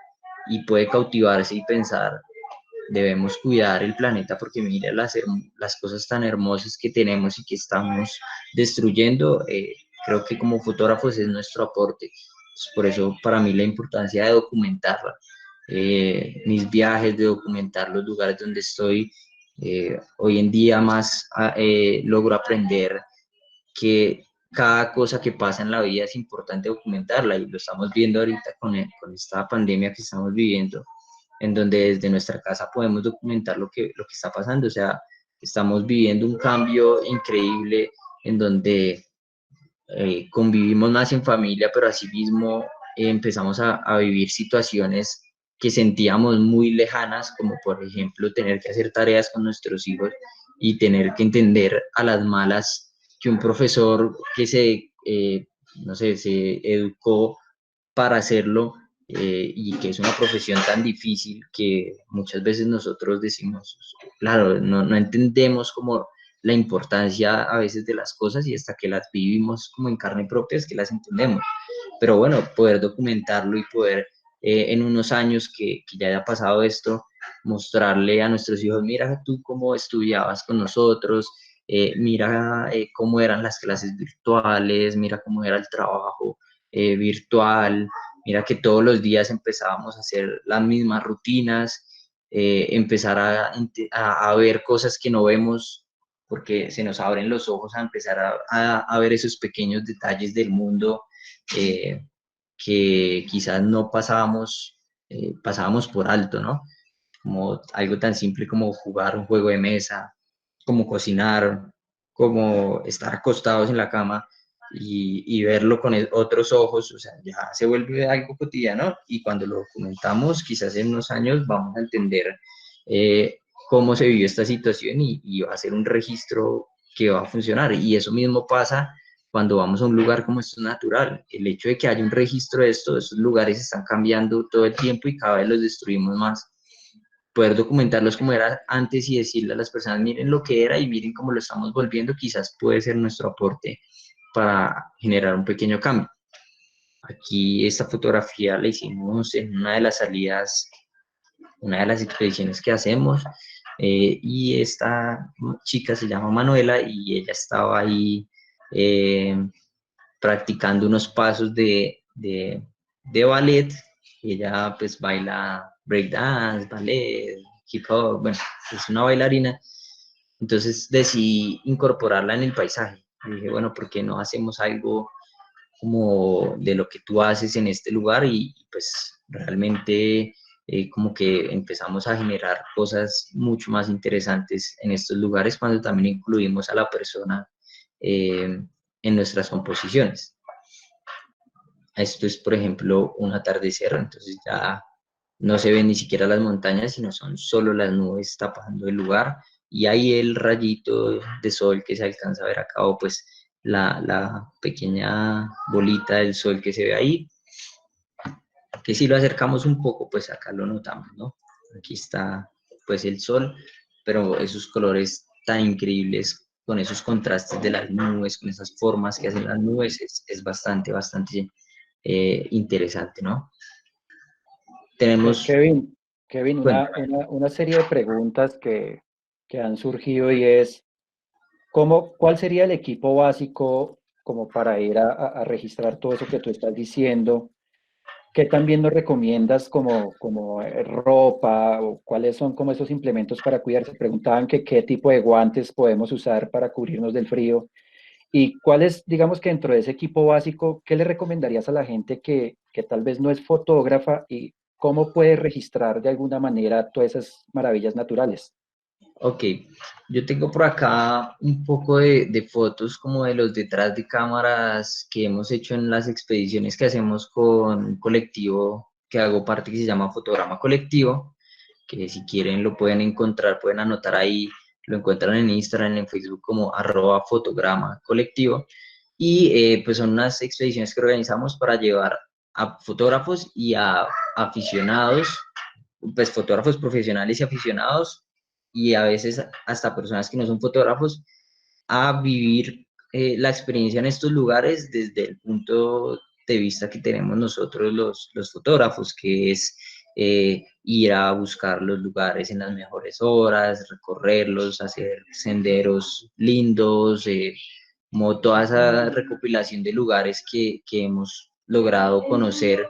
y puede cautivarse y pensar, debemos cuidar el planeta porque mira las cosas tan hermosas que tenemos y que estamos destruyendo, creo que como fotógrafos es nuestro aporte. Por eso para mí la importancia de documentarla, mis viajes, de documentar los lugares donde estoy. Hoy en día más logro aprender que cada cosa que pasa en la vida es importante documentarla y lo estamos viendo ahorita con esta pandemia que estamos viviendo. en donde desde nuestra casa podemos documentar lo que está pasando. O sea, estamos viviendo un cambio increíble en donde convivimos más en familia, pero asimismo empezamos a vivir situaciones que sentíamos muy lejanas, como por ejemplo tener que hacer tareas con nuestros hijos y tener que entender a las malas que un profesor que no sé, se educó para hacerlo, y que es una profesión tan difícil que muchas veces nosotros decimos, claro, no entendemos como la importancia a veces de las cosas y hasta que las vivimos como en carne propia es que las entendemos. Pero bueno, poder documentarlo y poder en unos años que ya haya pasado esto, mostrarle a nuestros hijos, mira tú cómo estudiabas con nosotros, mira cómo eran las clases virtuales, mira cómo era el trabajo virtual, mira que todos los días empezábamos a hacer las mismas rutinas, empezar a ver cosas que no vemos porque se nos abren los ojos a empezar a ver esos pequeños detalles del mundo eh, que quizás no pasábamos por alto, ¿no? Como algo tan simple como jugar un juego de mesa, como cocinar, como estar acostados en la cama y verlo con otros ojos, o sea, ya se vuelve algo cotidiano y cuando lo documentamos, quizás en unos años vamos a entender eh, cómo se vivió esta situación y va a ser un registro que va a funcionar. Y eso mismo pasa cuando vamos a un lugar como esto natural. El hecho de que haya un registro de esto, esos lugares están cambiando todo el tiempo y cada vez los destruimos más. Poder documentarlos como era antes y decirle a las personas, miren lo que era y miren cómo lo estamos volviendo, quizás puede ser nuestro aporte para generar un pequeño cambio. Aquí esta fotografía la hicimos en una de las salidas, una de las expediciones que hacemos, y esta chica se llama Manuela y ella estaba ahí eh, practicando unos pasos de ballet. Ella pues baila breakdance, ballet, hip hop, bueno, es una bailarina. Entonces decidí incorporarla en el paisaje. Y dije, bueno, ¿por qué no hacemos algo como de lo que tú haces en este lugar? Y pues realmente como que empezamos a generar cosas mucho más interesantes en estos lugares cuando también incluimos a la persona en nuestras composiciones. Esto es, por ejemplo, un atardecer, entonces ya no se ven ni siquiera las montañas, sino son solo las nubes tapando el lugar y ahí el rayito de sol que se alcanza a ver acá, o pues la pequeña bolita del sol que se ve ahí, que si lo acercamos un poco, pues acá lo notamos, ¿no? Aquí está pues el sol, pero esos colores tan increíbles con esos contrastes de las nubes, con esas formas que hacen las nubes, es bastante, bastante interesante, ¿no? Tenemos, Kevin, bueno, una serie de preguntas que han surgido y es, ¿cuál sería el equipo básico como para ir a registrar todo eso que tú estás diciendo? ¿Qué también nos recomiendas como ropa o cuáles son como esos implementos para cuidarse? Preguntaban que qué tipo de guantes podemos usar para cubrirnos del frío y cuál es, digamos que dentro de ese equipo básico, ¿qué le recomendarías a la gente que tal vez no es fotógrafa y cómo puede registrar de alguna manera todas esas maravillas naturales? ok, yo tengo por acá un poco de fotos como de los detrás de cámaras que hemos hecho en las expediciones que hacemos con un colectivo que hago parte que se llama Fotograma Colectivo, que si quieren lo pueden encontrar, pueden anotar ahí, lo encuentran en Instagram, en Facebook como @fotograma colectivo. Y pues son unas expediciones que organizamos para llevar a fotógrafos y a aficionados, pues fotógrafos profesionales y aficionados, y a veces hasta personas que no son fotógrafos, a vivir la experiencia en estos lugares desde el punto de vista que tenemos nosotros los fotógrafos, que es ir a buscar los lugares en las mejores horas, recorrerlos, hacer senderos lindos, como toda esa recopilación de lugares que hemos logrado conocer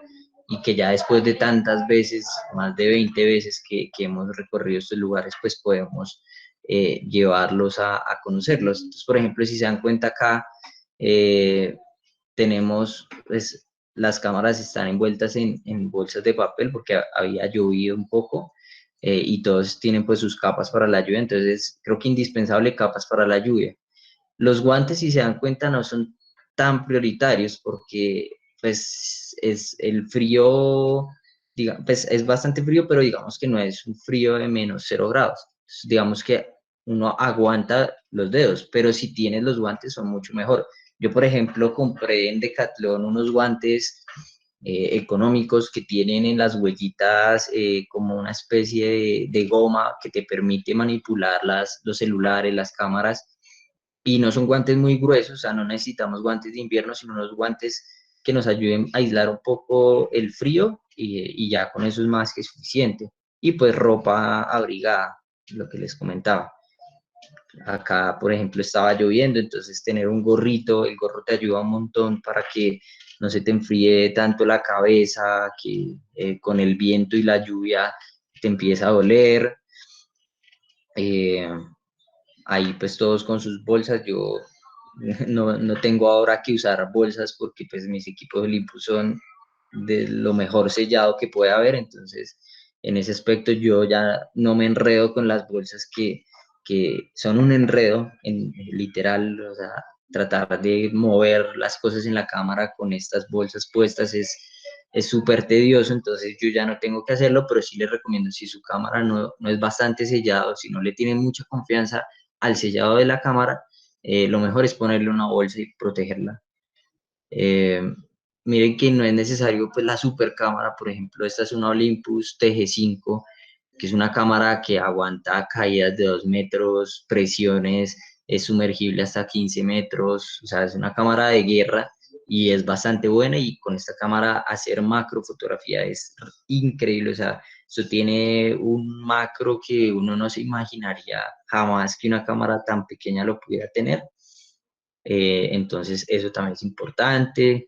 y que ya después de tantas veces, más de 20 veces que hemos recorrido estos lugares, pues podemos llevarlos a conocerlos. Entonces, por ejemplo, si se dan cuenta acá, tenemos pues, las cámaras están envueltas en bolsas de papel porque había llovido un poco, y todos tienen pues sus capas para la lluvia, entonces creo que indispensable capas para la lluvia. Los guantes, si se dan cuenta, no son tan prioritarios porque pues es el frío, pues es bastante frío, pero digamos que no es un frío de -0 grados. Entonces, digamos que uno aguanta los dedos, pero si tienes los guantes son mucho mejor. Yo, por ejemplo, compré en Decathlon unos guantes económicos que tienen en las huellitas como una especie de goma que te permite manipular los celulares, las cámaras, y no son guantes muy gruesos, o sea, no necesitamos guantes de invierno, sino unos guantes que nos ayuden a aislar un poco el frío, y ya con eso es más que suficiente. Y pues ropa abrigada, lo que les comentaba. Acá, por ejemplo, estaba lloviendo, entonces tener un gorrito, el gorro te ayuda un montón para que no se te enfríe tanto la cabeza, que con el viento y la lluvia te empieza a doler. Eh, Ahí pues todos con sus bolsas, yo no tengo ahora que usar bolsas porque pues mis equipos de Olympus son de lo mejor sellado que puede haber, entonces en ese aspecto yo ya no me enredo con las bolsas que son un enredo, literal, o sea, tratar de mover las cosas en la cámara con estas bolsas puestas es súper tedioso, entonces yo ya no tengo que hacerlo, pero sí les recomiendo, si su cámara no es bastante sellado, si no le tienen mucha confianza al sellado de la cámara, lo mejor es ponerle una bolsa y protegerla. Eh, Miren que no es necesario pues la super cámara, por ejemplo, esta es una Olympus TG5, que es una cámara que aguanta caídas de 2 metros, presiones, es sumergible hasta 15 metros, o sea, es una cámara de guerra y es bastante buena, y con esta cámara hacer macrofotografía es increíble, o sea, eso tiene un macro que uno no se imaginaría jamás que una cámara tan pequeña lo pudiera tener. Entonces eso también es importante.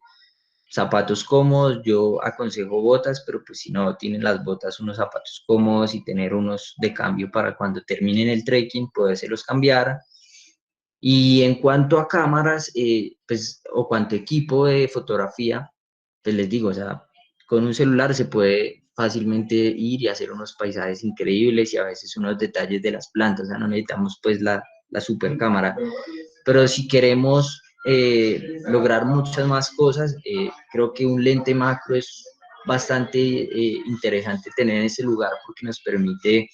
Zapatos cómodos, yo aconsejo botas, pero pues si no tienen las botas, unos zapatos cómodos y tener unos de cambio para cuando terminen el trekking, podérselos cambiar. Y en cuanto a cámaras, pues, o cuanto equipo de fotografía, pues les digo, o sea, con un celular se puede fácilmente ir y hacer unos paisajes increíbles y a veces unos detalles de las plantas, o sea, no necesitamos pues la super cámara. Pero si queremos lograr muchas más cosas, creo que un lente macro es bastante interesante tener en ese lugar porque nos permite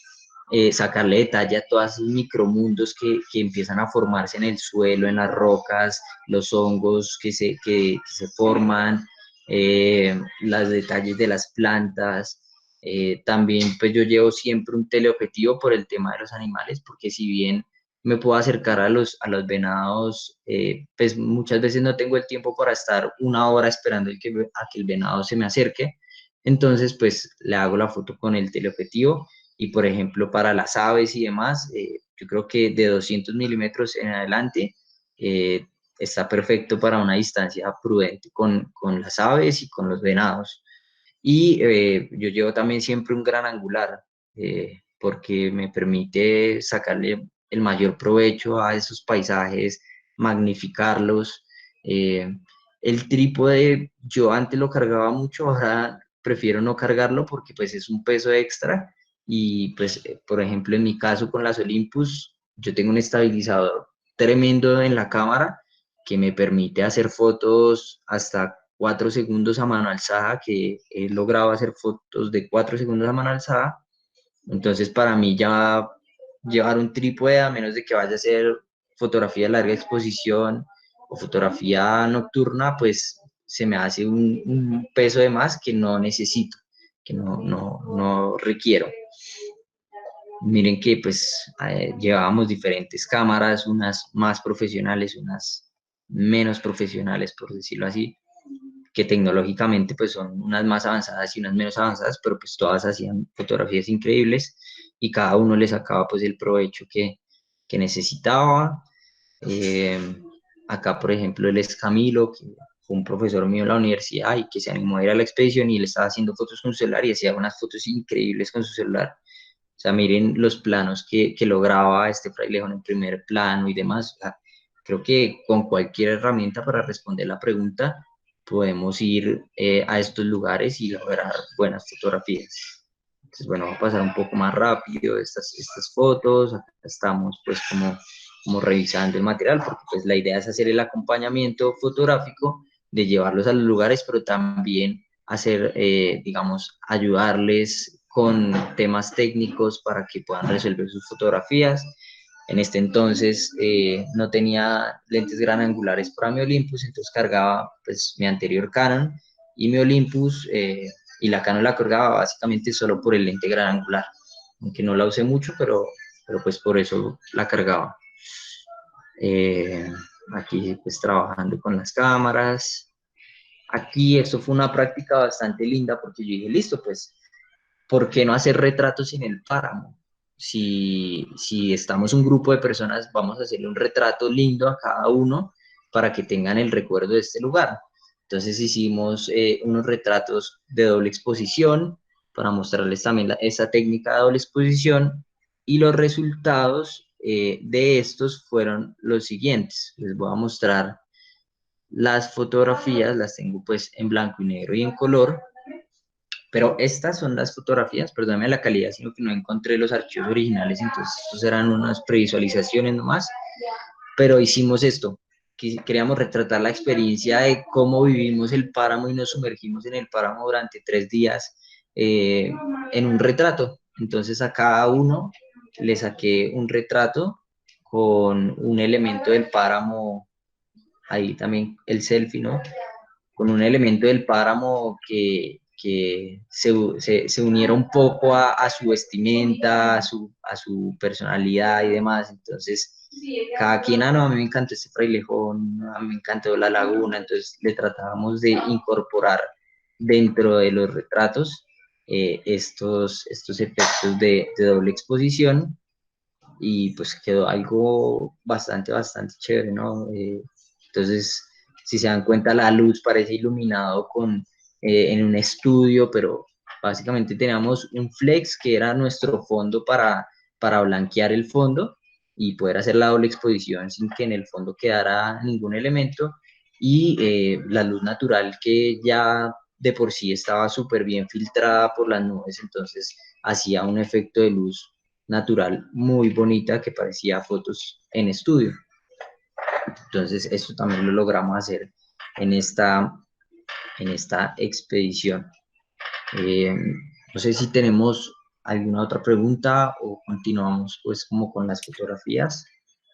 sacarle detalle a todos esos micromundos que empiezan a formarse en el suelo, en las rocas, los hongos que se forman, los detalles de las plantas. También pues yo llevo siempre un teleobjetivo por el tema de los animales, porque si bien me puedo acercar a los venados, pues muchas veces no tengo el tiempo para estar una hora esperando a que el venado se me acerque, entonces pues le hago la foto con el teleobjetivo. Y por ejemplo, para las aves y demás, yo creo que de 200 milímetros en adelante eh, está perfecto para una distancia prudente con las aves y con los venados. Y yo llevo también siempre un gran angular, porque me permite sacarle el mayor provecho a esos paisajes, magnificarlos. Eh, el trípode, yo antes lo cargaba mucho, ahora prefiero no cargarlo porque pues es un peso extra, y pues por ejemplo en mi caso con las Olympus, yo tengo un estabilizador tremendo en la cámara que me permite hacer fotos hasta 4 segundos a mano alzada, que he logrado hacer fotos de 4 segundos a mano alzada. Entonces, para mí ya llevar un trípode, a menos de que vaya a hacer fotografía de larga exposición o fotografía nocturna, pues se me hace un peso de más que no necesito, que no requiero. Miren que pues llevábamos diferentes cámaras, unas más profesionales, unas menos profesionales, por decirlo así, que tecnológicamente pues son unas más avanzadas y unas menos avanzadas, pero pues todas hacían fotografías increíbles y cada uno le sacaba pues el provecho que necesitaba. Eh, Acá, por ejemplo, él es Camilo, que fue un profesor mío en la universidad y que se animó a ir a la expedición y le estaba haciendo fotos con su celular y hacía unas fotos increíbles con su celular. O sea, miren los planos que lograba este frailejón en primer plano y demás. O sea, creo que con cualquier herramienta para responder la pregunta podemos ir a estos lugares y lograr buenas fotografías. Entonces, bueno, voy a pasar un poco más rápido estas fotos. Acá estamos pues como revisando el material, porque pues la idea es hacer el acompañamiento fotográfico, de llevarlos a los lugares, pero también hacer, digamos, ayudarles con temas técnicos para que puedan resolver sus fotografías. En este entonces no tenía lentes gran angulares para mi Olympus, entonces cargaba pues mi anterior Canon y mi Olympus, y la Canon la cargaba básicamente solo por el lente gran angular, aunque no la usé mucho, pero pues por eso la cargaba. Aquí pues trabajando con las cámaras. Aquí esto fue una práctica bastante linda porque yo dije, listo, pues, ¿por qué no hacer retratos en el páramo? Si estamos un grupo de personas, vamos a hacerle un retrato lindo a cada uno para que tengan el recuerdo de este lugar. Entonces hicimos unos retratos de doble exposición para mostrarles también esa técnica de doble exposición, y los resultados de estos fueron los siguientes. Les voy a mostrar las fotografías, las tengo pues en blanco y negro y en color, pero estas son las fotografías, perdóname la calidad, sino que no encontré los archivos originales, entonces estos eran unas previsualizaciones nomás, pero hicimos esto, queríamos retratar la experiencia de cómo vivimos el páramo y nos sumergimos en el páramo durante 3 días en un retrato. Entonces a cada uno le saqué un retrato con un elemento del páramo, ahí también el selfie, ¿no? Con un elemento del páramo que se uniera un poco a su vestimenta, a su personalidad y demás. Entonces, cada quien, no, a mí me encantó este frailejón, a mí me encantó la laguna, entonces le tratábamos de incorporar dentro de los retratos estos efectos de doble exposición, y pues quedó algo bastante chévere, ¿no? Entonces, si se dan cuenta, la luz parece iluminado en un estudio, pero básicamente teníamos un flex que era nuestro fondo para blanquear el fondo y poder hacer la doble exposición sin que en el fondo quedara ningún elemento, y la luz natural que ya de por sí estaba súper bien filtrada por las nubes, entonces hacía un efecto de luz natural muy bonita que parecía fotos en estudio. Entonces, esto también lo logramos hacer en esta expedición. No sé si tenemos alguna otra pregunta o continuamos pues como con las fotografías.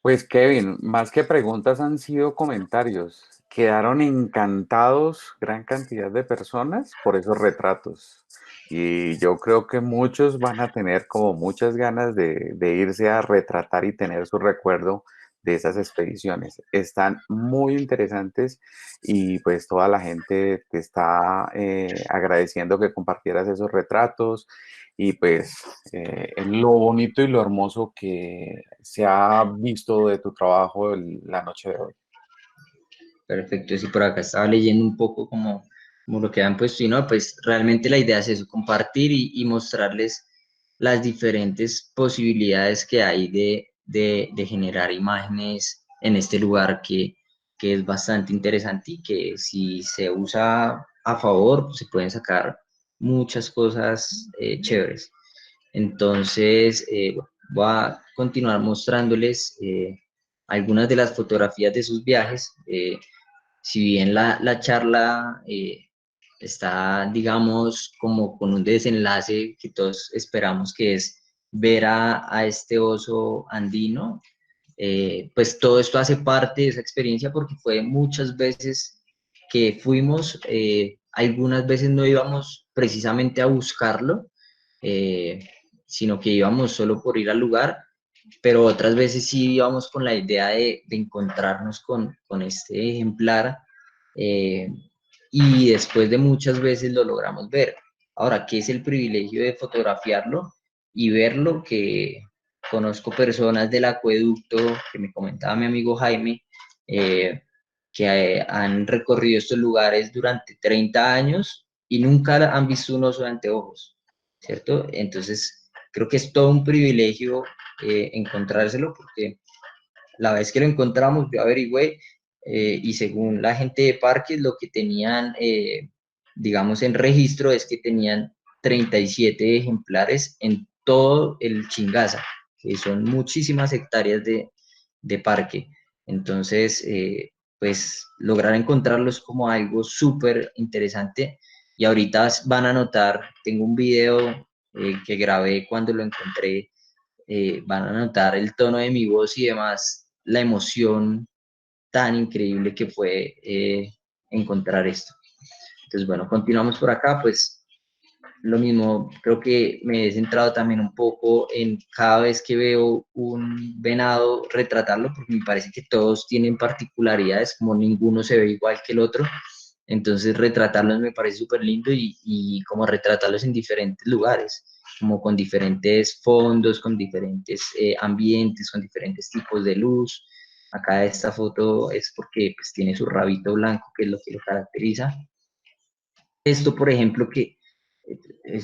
Pues Kevin, más que preguntas han sido comentarios. Quedaron encantados gran cantidad de personas por esos retratos. Y yo creo que muchos van a tener como muchas ganas de irse a retratar y tener su recuerdo de esas expediciones. Están muy interesantes y pues toda la gente te está agradeciendo que compartieras esos retratos y pues lo bonito y lo hermoso que se ha visto de tu trabajo la noche de hoy. Perfecto, sí, por acá estaba leyendo un poco como lo que han puesto, y no, pues realmente la idea es eso, compartir y mostrarles las diferentes posibilidades que hay de generar imágenes en este lugar que es bastante interesante, y que si se usa a favor, pues se pueden sacar muchas cosas chéveres. Entonces, bueno, voy a continuar mostrándoles algunas de las fotografías de sus viajes. Si bien la charla está, digamos, como con un desenlace que todos esperamos, que es ver a este oso andino, pues todo esto hace parte de esa experiencia, porque fue muchas veces que fuimos, algunas veces no íbamos precisamente a buscarlo, eh, sino que íbamos solo por ir al lugar, pero otras veces sí íbamos con la idea de encontrarnos con este ejemplar, eh, y después de muchas veces lo logramos ver. Ahora, ¿qué es el privilegio de fotografiarlo y verlo? Que conozco personas del acueducto, que me comentaba mi amigo Jaime, eh, que han recorrido estos lugares durante 30 años y nunca han visto un oso de anteojos, ¿cierto? Entonces, creo que es todo un privilegio encontrárselo, porque la vez que lo encontramos, yo averigüé, y según la gente de parques, lo que tenían, digamos, en registro es que tenían 37 ejemplares en todo el Chingaza, que son muchísimas hectáreas de parque. Entonces, pues lograr encontrarlos como algo súper interesante. Y ahorita van a notar, tengo un video que grabé cuando lo encontré, van a notar el tono de mi voz y demás, la emoción tan increíble que fue encontrar esto. Entonces, bueno, continuamos por acá, pues lo mismo, creo que me he centrado también un poco en cada vez que veo un venado retratarlo, porque me parece que todos tienen particularidades, como ninguno se ve igual que el otro. Entonces, retratarlos me parece súper lindo y como retratarlos en diferentes lugares, como con diferentes fondos, con diferentes ambientes, con diferentes tipos de luz. Acá esta foto es porque pues, tiene su rabito blanco, que es lo que lo caracteriza. Esto, por ejemplo, que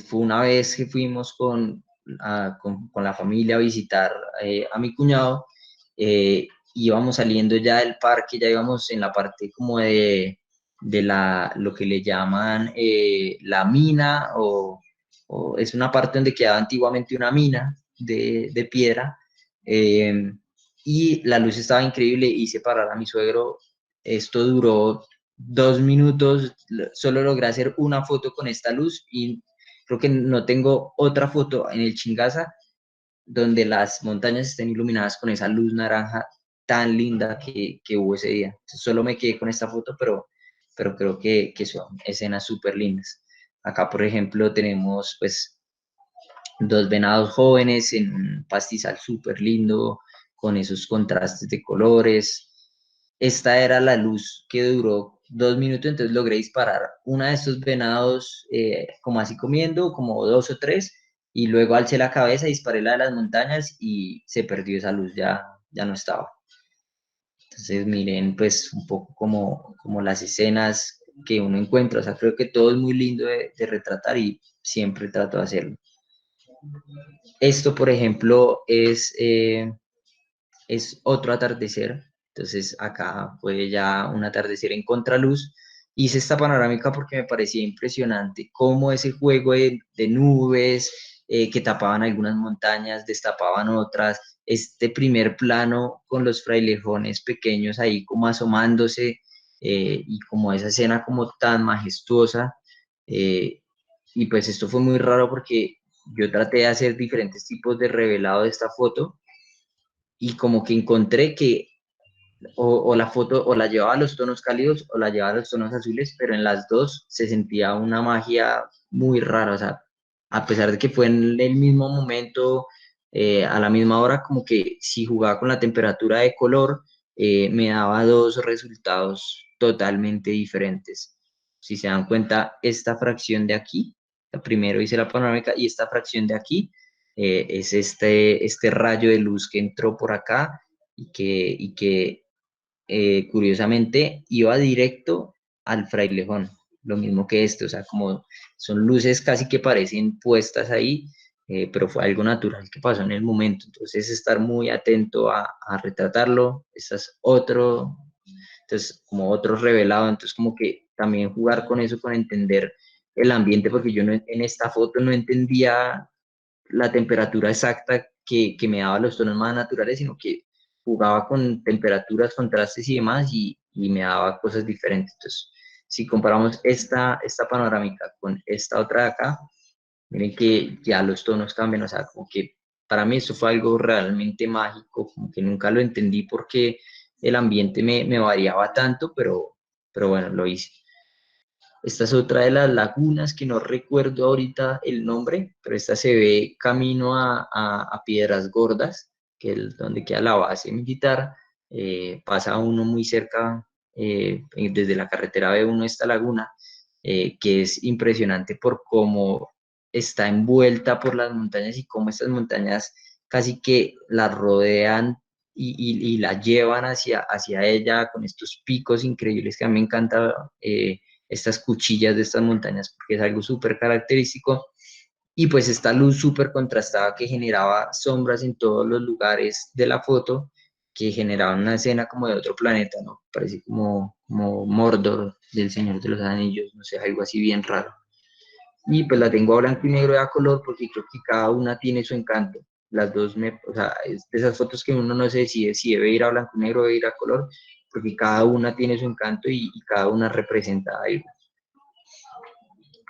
fue una vez que fuimos con la familia a visitar a mi cuñado, íbamos saliendo ya del parque, ya íbamos en la parte como de lo que le llaman la mina, o es una parte donde quedaba antiguamente una mina de piedra, eh, y la luz estaba increíble, hice parar a mi suegro, esto duró 2 minutos, solo logré hacer una foto con esta luz y creo que no tengo otra foto en el Chingaza donde las montañas estén iluminadas con esa luz naranja tan linda que hubo ese día. Solo me quedé con esta foto, pero creo que son escenas súper lindas. Acá, por ejemplo, tenemos pues dos venados jóvenes en un pastizal súper lindo, con esos contrastes de colores. Esta era la luz que duró 2 minutos, entonces logré disparar una de estos venados como así comiendo, como dos o tres, y luego alcé la cabeza, disparé la de las montañas y se perdió esa luz, ya no estaba. Entonces miren pues un poco como las escenas que uno encuentra, o sea, creo que todo es muy lindo de retratar y siempre trato de hacerlo. Esto, por ejemplo, es otro atardecer. Entonces acá fue ya un atardecer en contraluz. Hice esta panorámica porque me parecía impresionante cómo ese juego de nubes que tapaban algunas montañas, destapaban otras, este primer plano con los frailejones pequeños ahí como asomándose y como esa escena como tan majestuosa. eh, y pues esto fue muy raro porque yo traté de hacer diferentes tipos de revelado de esta foto y como que encontré que o la foto o la llevaba a los tonos cálidos o la llevaba a los tonos azules, pero en las dos se sentía una magia muy rara, o sea, a pesar de que fue en el mismo momento, a la misma hora, como que si jugaba con la temperatura de color, me daba dos resultados totalmente diferentes. Si se dan cuenta, esta fracción de aquí, primero hice la panorámica y esta fracción de aquí es este rayo de luz que entró por acá y que curiosamente iba directo al frailejón, lo mismo que este, o sea, como son luces casi que parecen puestas ahí, pero fue algo natural que pasó en el momento, entonces estar muy atento a retratarlo, este es otro, entonces como otro revelado, entonces como que también jugar con eso, con entender el ambiente, porque yo no, en esta foto no entendía la temperatura exacta que me daba los tonos más naturales, sino que jugaba con temperaturas, contrastes y demás y me daba cosas diferentes. Entonces, si comparamos esta panorámica con esta otra de acá, miren que ya los tonos cambian, o sea, como que para mí esto fue algo realmente mágico, como que nunca lo entendí porque el ambiente me variaba tanto, pero bueno, lo hice. Esta es otra de las lagunas que no recuerdo ahorita el nombre, pero esta se ve camino a Piedras Gordas, que es donde queda la base militar. Pasa uno muy cerca, desde la carretera ve uno esta laguna, que es impresionante por cómo está envuelta por las montañas y cómo estas montañas casi que la rodean y la llevan hacia ella con estos picos increíbles que a mí me encanta. Estas cuchillas de estas montañas, porque es algo súper característico. Y pues esta luz súper contrastada que generaba sombras en todos los lugares de la foto, que generaban una escena como de otro planeta, ¿no? Parece como Mordor del Señor de los Anillos, no sé, algo así bien raro. Y pues la tengo a blanco y negro y a color porque creo que cada una tiene su encanto. Las dos o sea, es de esas fotos que uno no se decide si debe ir a blanco y negro o debe ir a color, porque cada una tiene su encanto y cada una representa algo.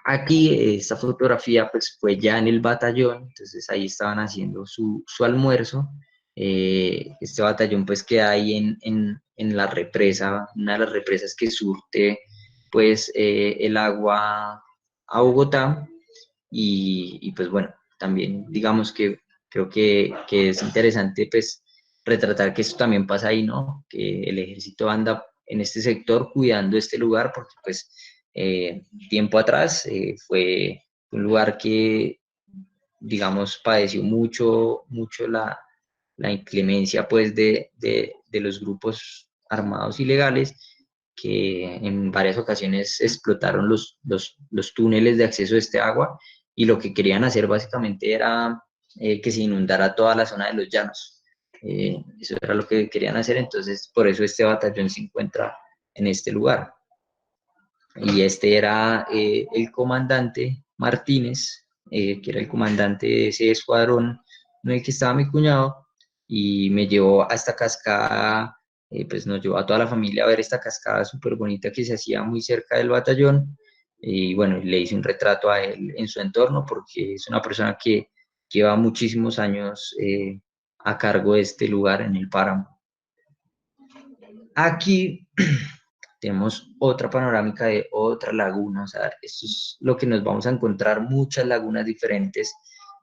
Aquí esta fotografía pues fue ya en el batallón, entonces ahí estaban haciendo su almuerzo. Este batallón pues queda ahí en la represa, una de las represas que surte pues el agua a Bogotá y pues bueno, también digamos que creo que es interesante pues retratar que esto también pasa ahí, ¿no? Que el ejército anda en este sector cuidando este lugar porque pues tiempo atrás fue un lugar que digamos padeció mucho la inclemencia pues de los grupos armados ilegales que en varias ocasiones explotaron los túneles de acceso a este agua y lo que querían hacer básicamente era que se inundara toda la zona de los llanos. Eso era lo que querían hacer, entonces por eso este batallón se encuentra en este lugar. Y este era el comandante Martínez, que era el comandante de ese escuadrón en el que estaba mi cuñado, y me llevó a esta cascada, pues nos llevó a toda la familia a ver esta cascada súper bonita que se hacía muy cerca del batallón, y bueno, le hice un retrato a él en su entorno, porque es una persona que lleva muchísimos años a cargo de este lugar en el páramo. Aquí tenemos otra panorámica de otra laguna, o sea, esto es lo que nos vamos a encontrar, muchas lagunas diferentes,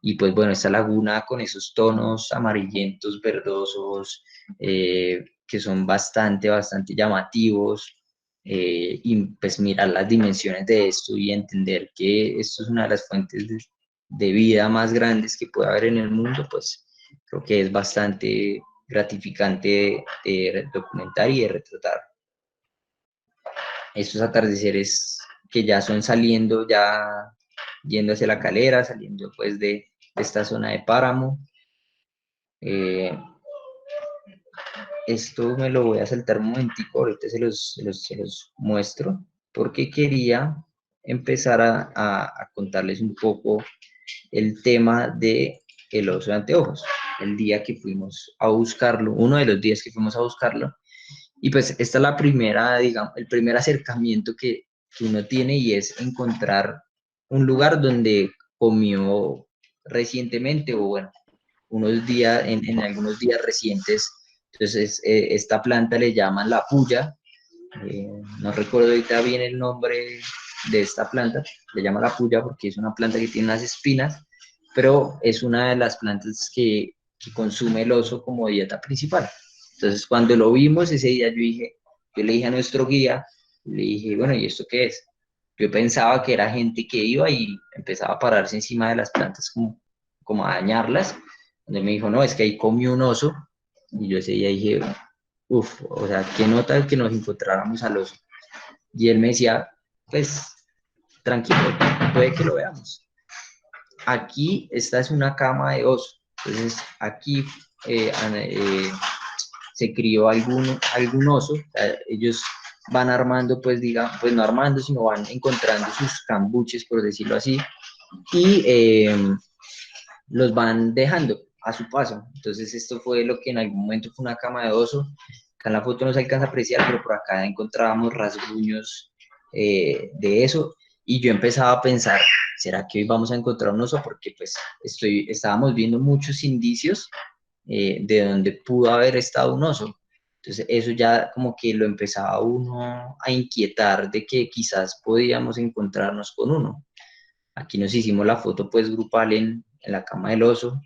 y pues bueno, esta laguna con esos tonos amarillentos, verdosos, que son bastante llamativos, y pues mirar las dimensiones de esto y entender que esto es una de las fuentes de vida más grandes que puede haber en el mundo, pues creo que es bastante gratificante de documentar y de retratar. Estos atardeceres que ya son saliendo, ya yendo hacia la calera, saliendo pues de esta zona de páramo. Esto me lo voy a saltar un momentico, ahorita se los muestro, porque quería empezar a contarles un poco el tema de el oso de anteojos. El día que fuimos a buscarlo, uno de los días que fuimos a buscarlo, y pues esta es la primera, digamos, el primer acercamiento que uno tiene y es encontrar un lugar donde comió recientemente o bueno, unos días, en algunos días recientes. Entonces, esta planta le llaman la puya, no recuerdo ahorita bien el nombre de esta planta, le llaman la puya porque es una planta que tiene unas espinas, pero es una de las plantas que consume el oso como dieta principal. Entonces, cuando lo vimos ese día, yo le dije a nuestro guía, le dije, bueno, ¿y esto qué es? Yo pensaba que era gente que iba y empezaba a pararse encima de las plantas como a dañarlas. Donde me dijo, no, es que ahí comió un oso. Y yo ese día dije, uff, o sea, qué nota que nos encontráramos al oso. Y él me decía, pues, tranquilo, puede que lo veamos. Aquí, esta es una cama de oso. Entonces, aquí se crió algún oso. O sea, ellos van armando, pues, digamos, pues no armando, sino van encontrando sus cambuches, por decirlo así. Y los van dejando a su paso. Entonces esto fue lo que en algún momento fue una cama de oso. Acá en la foto no se alcanza a apreciar, pero por acá encontrábamos rasguños de eso. Y yo empezaba a pensar, ¿será que hoy vamos a encontrar un oso? Porque pues estábamos viendo muchos indicios de donde pudo haber estado un oso. Entonces eso ya como que lo empezaba uno a inquietar de que quizás podíamos encontrarnos con uno. Aquí nos hicimos la foto pues grupal en la cama del oso.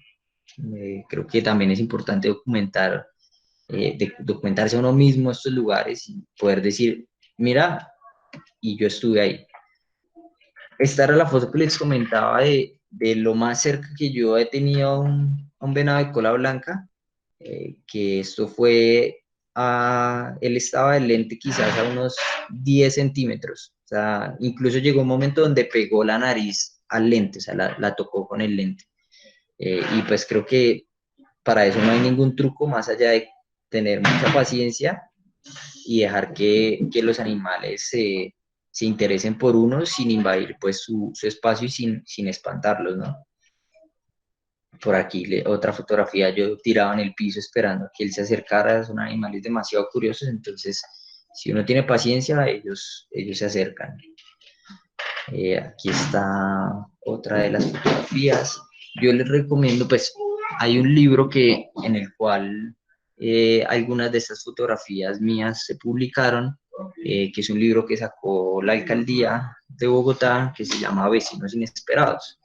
Creo que también es importante documentarse a uno mismo estos lugares y poder decir, mira, y yo estuve ahí. Esta era la foto que les comentaba de lo más cerca que yo he tenido a un venado de cola blanca, que esto fue, él estaba de lente quizás a unos 10 centímetros, o sea, incluso llegó un momento donde pegó la nariz al lente, o sea, la tocó con el lente. Y pues creo que para eso no hay ningún truco más allá de tener mucha paciencia y dejar que los animales se interesen por uno sin invadir pues su espacio y sin espantarlos, ¿no? Por aquí otra fotografía, yo tirado en el piso esperando a que él se acercara, son animales demasiado curiosos, entonces si uno tiene paciencia, ellos se acercan. Aquí está otra de las fotografías. Yo les recomiendo, pues, hay un libro en el cual algunas de estas fotografías mías se publicaron, que es un libro que sacó la alcaldía de Bogotá, que se llama Vecinos Inesperados.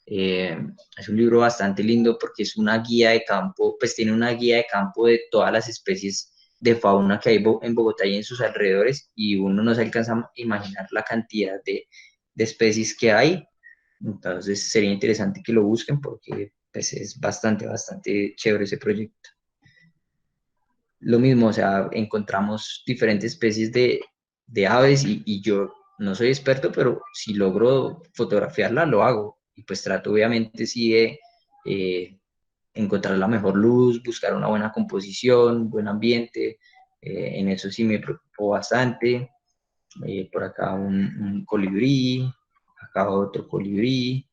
Es un libro bastante lindo porque es una guía de campo, pues tiene una guía de campo de todas las especies de fauna que hay en Bogotá y en sus alrededores, y uno no se alcanza a imaginar la cantidad de especies que hay. Entonces sería interesante que lo busquen porque pues, es bastante chévere ese proyecto. Lo mismo, o sea, encontramos diferentes especies de aves y yo no soy experto, pero si logro fotografiarla, lo hago. Y pues trato obviamente sí de encontrar la mejor luz, buscar una buena composición, buen ambiente. En eso sí me preocupo bastante. Por acá un colibrí, acá otro colibrí.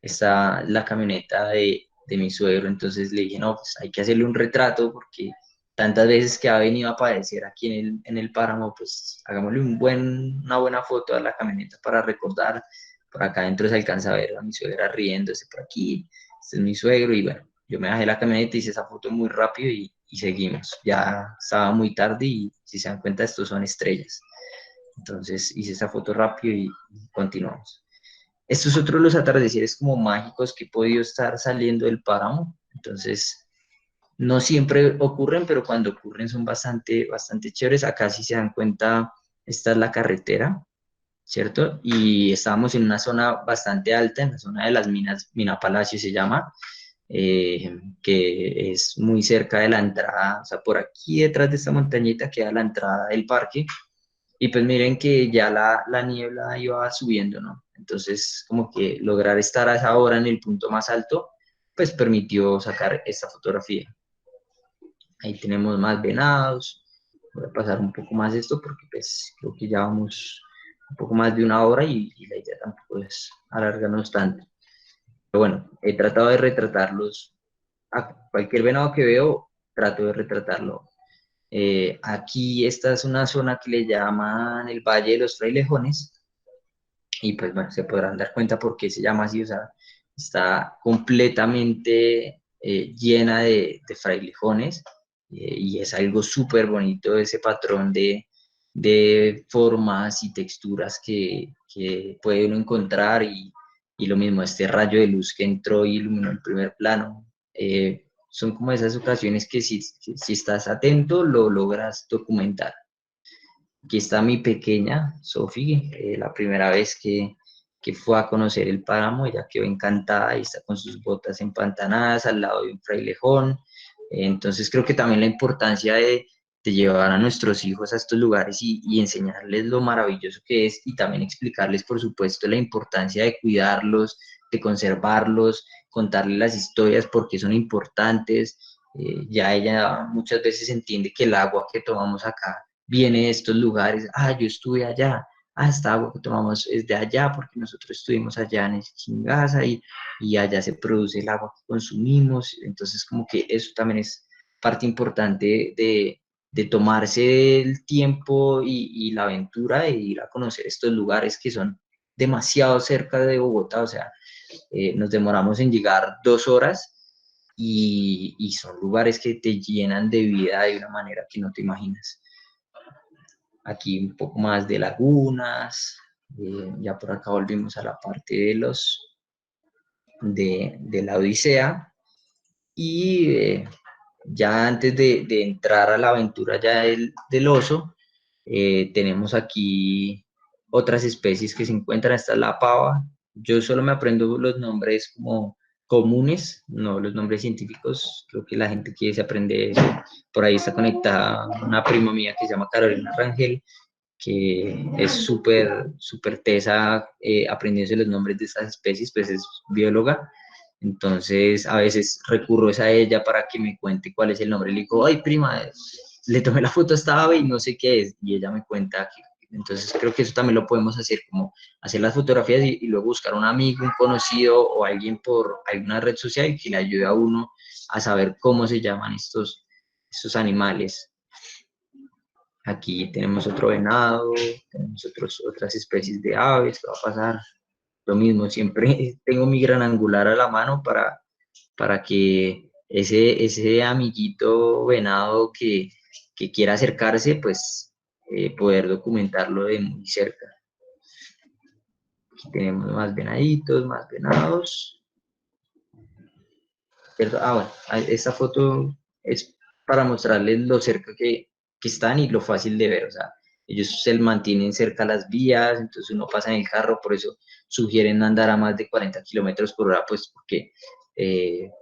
Está la camioneta de mi suegro, entonces le dije, no, pues hay que hacerle un retrato porque tantas veces que ha venido a aparecer aquí en el páramo, pues hagámosle una buena foto a la camioneta para recordar. Por acá adentro se alcanza a ver a mi suegra riéndose por aquí, este es mi suegro, y bueno, yo me bajé la camioneta, hice esa foto muy rápido y seguimos. Ya estaba muy tarde y si se dan cuenta, estos son estrellas. Entonces hice esa foto rápido y continuamos. Estos otros los atardeceres como mágicos que he podido estar saliendo del páramo. Entonces, no siempre ocurren, pero cuando ocurren son bastante chéveres. Acá si se dan cuenta, esta es la carretera, ¿cierto? Y estábamos en una zona bastante alta, en la zona de las minas, Mina Palacio se llama, que es muy cerca de la entrada, o sea, por aquí detrás de esta montañita queda la entrada del parque. Y pues miren que ya la niebla iba subiendo, ¿no? Entonces, como que lograr estar a esa hora en el punto más alto, pues permitió sacar esta fotografía. Ahí tenemos más venados. Voy a pasar un poco más esto porque pues creo que ya vamos un poco más de una hora y la idea tampoco es alargarnos tanto. Pero bueno, he tratado de retratarlos. A cualquier venado que veo, trato de retratarlo. Aquí esta es una zona que le llaman el Valle de los Frailejones, y pues bueno, se podrán dar cuenta por qué se llama así, o sea, está completamente llena de frailejones, y es algo súper bonito ese patrón de formas y texturas que puede uno encontrar, y lo mismo, este rayo de luz que entró y iluminó el primer plano. Son como esas ocasiones que si estás atento lo logras documentar. Aquí está mi pequeña, Sofi, la primera vez que fue a conocer el páramo. Ella quedó encantada y está con sus botas empantanadas al lado de un frailejón. Entonces creo que también la importancia de llevar a nuestros hijos a estos lugares y enseñarles lo maravilloso que es, y también explicarles, por supuesto, la importancia de cuidarlos, de conservarlos, contarles las historias porque son importantes. Ya ella muchas veces entiende que el agua que tomamos acá viene de estos lugares. Ah, yo estuve allá. Ah, esta agua que tomamos es de allá porque nosotros estuvimos allá en Chingaza y allá se produce el agua que consumimos. Entonces, como que eso también es parte importante de tomarse el tiempo y la aventura de ir a conocer estos lugares que son demasiado cerca de Bogotá. O sea, nos demoramos en llegar 2 horas y son lugares que te llenan de vida de una manera que no te imaginas. Aquí un poco más de lagunas, ya por acá volvimos a la parte de la Odisea, y ya antes de entrar a la aventura ya del oso, tenemos aquí otras especies que se encuentran. Esta es la pava. Yo solo me aprendo los nombres como comunes, no los nombres científicos. Creo que la gente quiere se aprende eso. Por ahí está conectada una prima mía que se llama Carolina Rangel, que es súper tesa aprendiéndose los nombres de estas especies, pues es bióloga. Entonces, a veces recurro es a ella para que me cuente cuál es el nombre. Le digo, ay, prima, le tomé la foto a esta ave y no sé qué es. Y ella me cuenta que... Entonces, creo que eso también lo podemos hacer, como hacer las fotografías y luego buscar un amigo, un conocido o alguien por alguna red social que le ayude a uno a saber cómo se llaman estos animales. Aquí tenemos otro venado, tenemos otras especies de aves. ¿Qué va a pasar? Lo mismo, siempre tengo mi gran angular a la mano para que ese amiguito venado que quiera acercarse, pues poder documentarlo de muy cerca. Aquí tenemos más venaditos, más venados. Bueno, esta foto es para mostrarles lo cerca que están y lo fácil de ver. O sea, ellos se mantienen cerca a las vías, entonces uno pasa en el carro, por eso sugieren andar a más de 40 kilómetros por hora, pues porque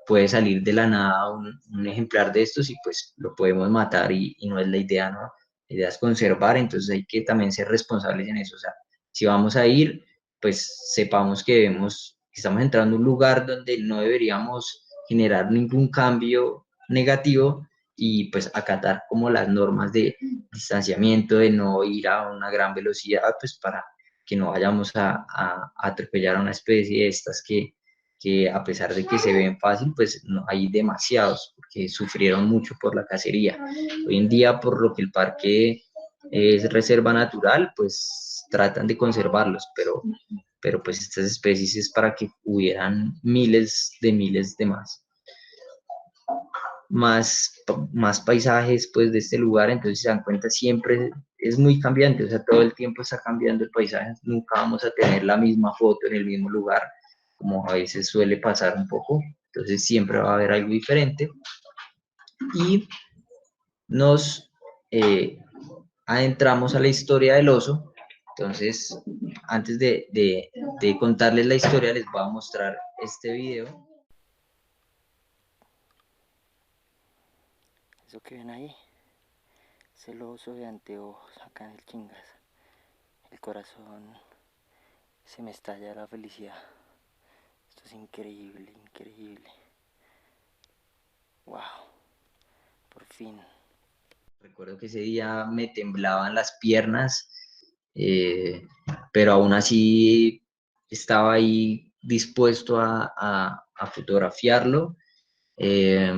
puede salir de la nada un ejemplar de estos y pues lo podemos matar y no es la idea, ¿no? La idea es conservar, entonces hay que también ser responsables en eso. O sea, si vamos a ir, pues sepamos que estamos entrando a un lugar donde no deberíamos generar ningún cambio negativo y pues acatar como las normas de distanciamiento, de no ir a una gran velocidad, pues para que no vayamos a atropellar a una especie de estas que a pesar de que se ven fácil, pues no, hay demasiados, porque sufrieron mucho por la cacería. Hoy en día, por lo que el parque es reserva natural, pues tratan de conservarlos, pero pues estas especies es para que hubieran miles de más paisajes pues de este lugar. Entonces se dan cuenta, siempre es muy cambiante, o sea, todo el tiempo está cambiando el paisaje, nunca vamos a tener la misma foto en el mismo lugar, como a veces suele pasar un poco, entonces siempre va a haber algo diferente y nos adentramos a la historia del oso. Entonces, antes de contarles la historia, les voy a mostrar este video. Eso que ven ahí es el oso de anteojos acá en el Chingas. El corazón se me estalla de la felicidad. Esto es increíble, increíble. Wow, por fin. Recuerdo que ese día me temblaban las piernas, pero aún así estaba ahí dispuesto a fotografiarlo. Eh,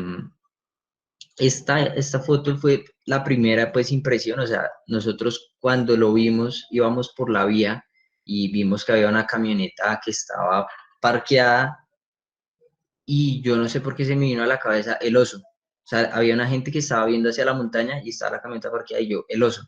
esta foto fue la primera pues impresión, o sea, nosotros cuando lo vimos íbamos por la vía y vimos que había una camioneta que estaba parqueada y yo no sé por qué se me vino a la cabeza el oso. O sea, había una gente que estaba viendo hacia la montaña y estaba la camioneta parqueada y yo, el oso.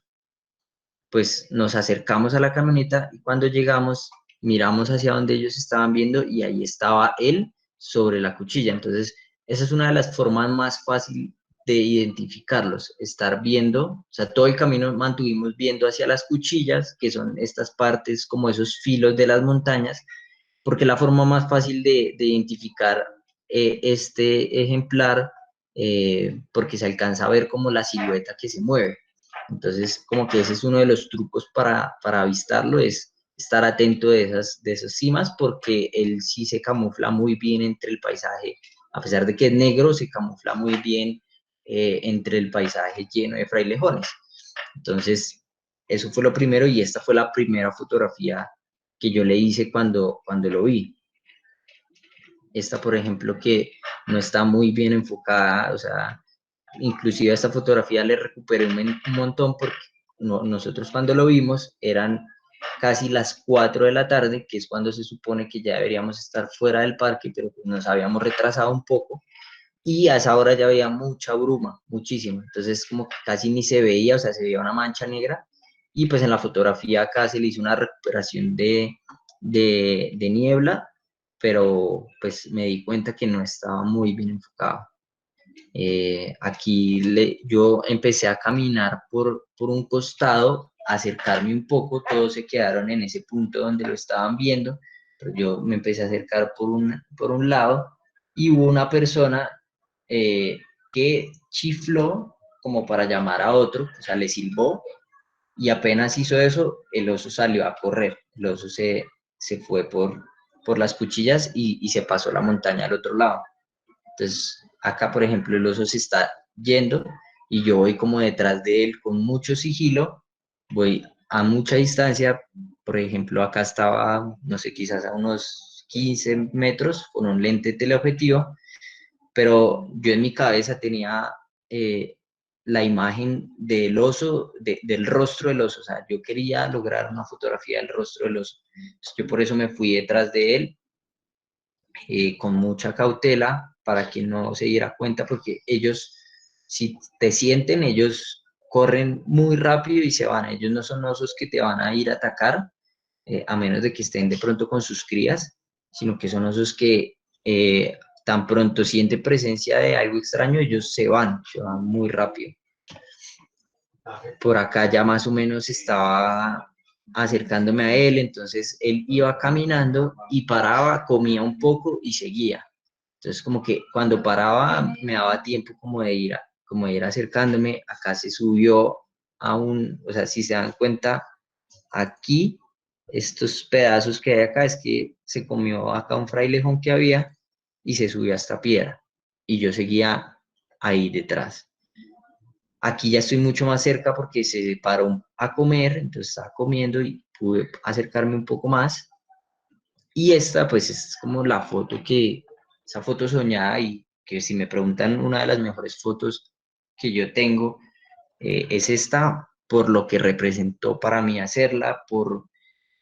Pues nos acercamos a la camioneta y cuando llegamos miramos hacia donde ellos estaban viendo y ahí estaba él sobre la cuchilla. Entonces, esa es una de las formas más fáciles de identificarlos, estar viendo, o sea, todo el camino mantuvimos viendo hacia las cuchillas, que son estas partes como esos filos de las montañas, porque la forma más fácil de identificar este ejemplar, porque se alcanza a ver como la silueta que se mueve. Entonces, como que ese es uno de los trucos para avistarlo, es estar atento de esas cimas, porque él sí se camufla muy bien entre el paisaje, a pesar de que es negro, se camufla muy bien entre el paisaje lleno de frailejones. Entonces, eso fue lo primero y esta fue la primera fotografía que yo le hice cuando lo vi. Esta, por ejemplo, que no está muy bien enfocada, o sea, inclusive a esta fotografía le recuperé un montón porque nosotros cuando lo vimos eran casi las 4 de la tarde, que es cuando se supone que ya deberíamos estar fuera del parque, pero pues nos habíamos retrasado un poco y a esa hora ya había mucha bruma, muchísimo, entonces como que casi ni se veía, o sea, se veía una mancha negra y pues en la fotografía acá se le hizo una recuperación de niebla, pero pues me di cuenta que no estaba muy bien enfocado. Yo empecé a caminar por un costado, acercarme un poco, todos se quedaron en ese punto donde lo estaban viendo, pero yo me empecé a acercar por un lado y hubo una persona que chifló como para llamar a otro, o sea, le silbó y apenas hizo eso, el oso salió a correr, el oso se fue por las cuchillas y se pasó la montaña al otro lado. Entonces, acá, por ejemplo, el oso se está yendo y yo voy como detrás de él con mucho sigilo, voy a mucha distancia. Por ejemplo, acá estaba, no sé, quizás a unos 15 metros con un lente teleobjetivo, pero yo en mi cabeza tenía la imagen del oso, del rostro del oso. O sea, yo quería lograr una fotografía del rostro del oso. Entonces, yo por eso me fui detrás de él con mucha cautela para que no se diera cuenta, porque ellos, si te sienten, ellos corren muy rápido y se van. Ellos no son osos que te van a ir a atacar, a menos de que estén de pronto con sus crías, sino que son osos que tan pronto sienten presencia de algo extraño, ellos se van muy rápido. Por acá ya más o menos estaba acercándome a él, entonces él iba caminando y paraba, comía un poco y seguía. Entonces como que cuando paraba me daba tiempo como de ir acercándome. Acá se subió a o sea, si se dan cuenta, aquí, estos pedazos que hay acá, es que se comió acá un frailejón que había y se subió a esta piedra. Y yo seguía ahí detrás. Aquí ya estoy mucho más cerca porque se paró a comer, entonces estaba comiendo y pude acercarme un poco más. Y esta, pues, es como esa foto soñada y que si me preguntan una de las mejores fotos que yo tengo, es esta por lo que representó para mí hacerla,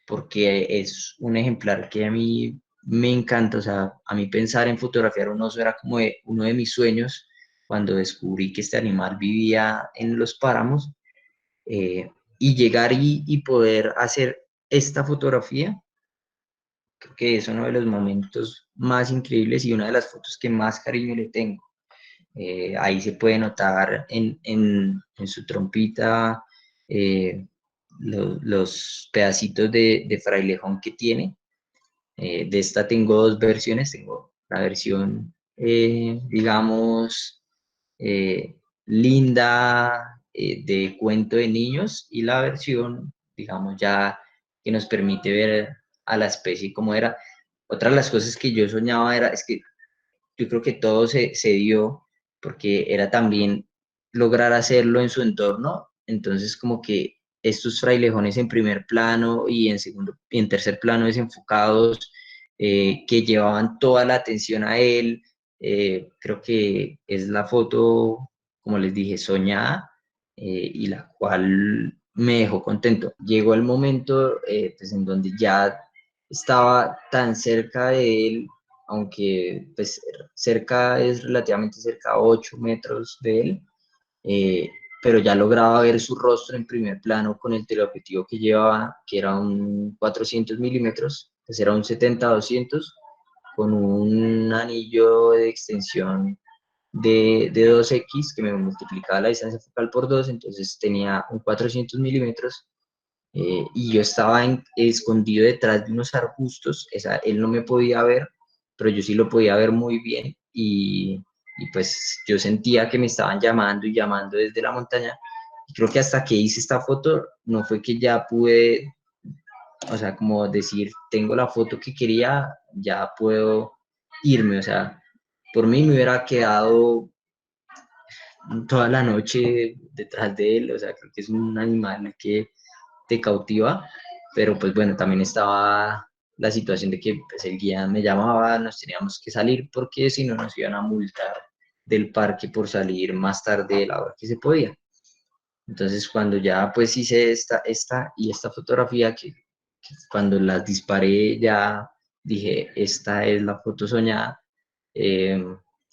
porque es un ejemplar que a mí me encanta. O sea, a mí pensar en fotografiar un oso era como uno de mis sueños cuando descubrí que este animal vivía en los páramos, y llegar y poder hacer esta fotografía. Creo que es uno de los momentos más increíbles y una de las fotos que más cariño le tengo. Ahí se puede notar en su trompita los pedacitos de frailejón que tiene. De esta tengo dos versiones. Tengo la versión, digamos, linda, de cuento de niños, y la versión, digamos, ya que nos permite ver a la especie como era. Otra de las cosas que yo soñaba es que yo creo que todo se dio porque era también lograr hacerlo en su entorno. Entonces, como que estos frailejones en primer plano y en segundo y en tercer plano desenfocados, que llevaban toda la atención a él. Creo que es la foto, como les dije, soñada, y la cual me dejó contento. Llegó el momento, pues, en donde ya estaba tan cerca de él, aunque pues cerca es relativamente cerca, a 8 metros de él, eh, pero ya lograba ver su rostro en primer plano con el teleobjetivo que llevaba, que era un 400 milímetros, pues era un 70-200, con un anillo de extensión de 2x que me multiplicaba la distancia focal por 2, entonces tenía un 400 milímetros. Y yo estaba escondido detrás de unos arbustos. Él no me podía ver, pero yo sí lo podía ver muy bien, y pues yo sentía que me estaban llamando y llamando desde la montaña. Y creo que hasta que hice esta foto no fue que ya pude, o sea, como decir, tengo la foto que quería, ya puedo irme. O sea, por mí me hubiera quedado toda la noche detrás de él. O sea, creo que es un animal que te cautiva, pero pues bueno, también estaba la situación de que pues, el guía me llamaba, nos teníamos que salir porque si no nos iban a multar del parque por salir más tarde de la hora que se podía. Entonces, cuando ya pues hice esta fotografía, que cuando las disparé ya dije, esta es la foto soñada. eh,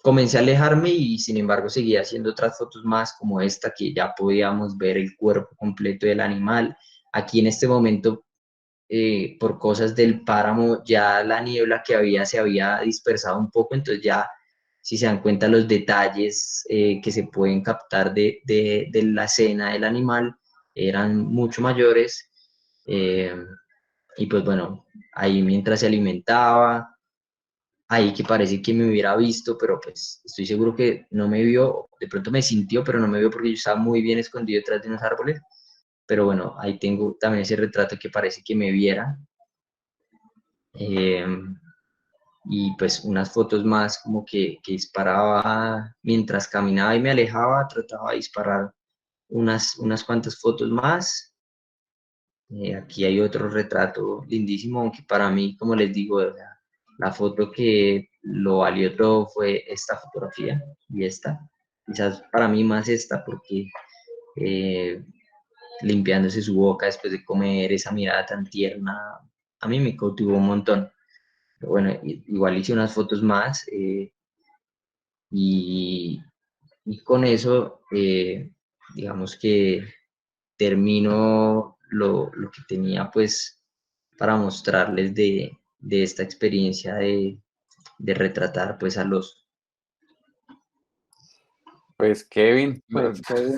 Comencé a alejarme y sin embargo seguía haciendo otras fotos más, como esta, que ya podíamos ver el cuerpo completo del animal. Aquí en este momento, por cosas del páramo, ya la niebla que había se había dispersado un poco, entonces ya, si se dan cuenta, los detalles que se pueden captar de la escena del animal eran mucho mayores. eh, y pues bueno, ahí mientras se alimentaba, ahí que parece que me hubiera visto, pero pues estoy seguro que no me vio. De pronto me sintió, pero no me vio porque yo estaba muy bien escondido detrás de unos árboles. Pero bueno, ahí tengo también ese retrato que parece que me viera. y pues unas fotos más como que disparaba mientras caminaba y me alejaba, trataba de disparar unas cuantas fotos más. Aquí hay otro retrato lindísimo, aunque para mí, como les digo, la foto que lo valió todo fue esta fotografía y esta. Quizás para mí más esta, porque eh, limpiándose su boca después de comer, esa mirada tan tierna, a mí me cautivó un montón. Pero bueno, igual hice unas fotos más y, y con eso, digamos que termino lo que tenía pues para mostrarles de esta experiencia de retratar pues al oso. Pues Kevin, Pues Kevin,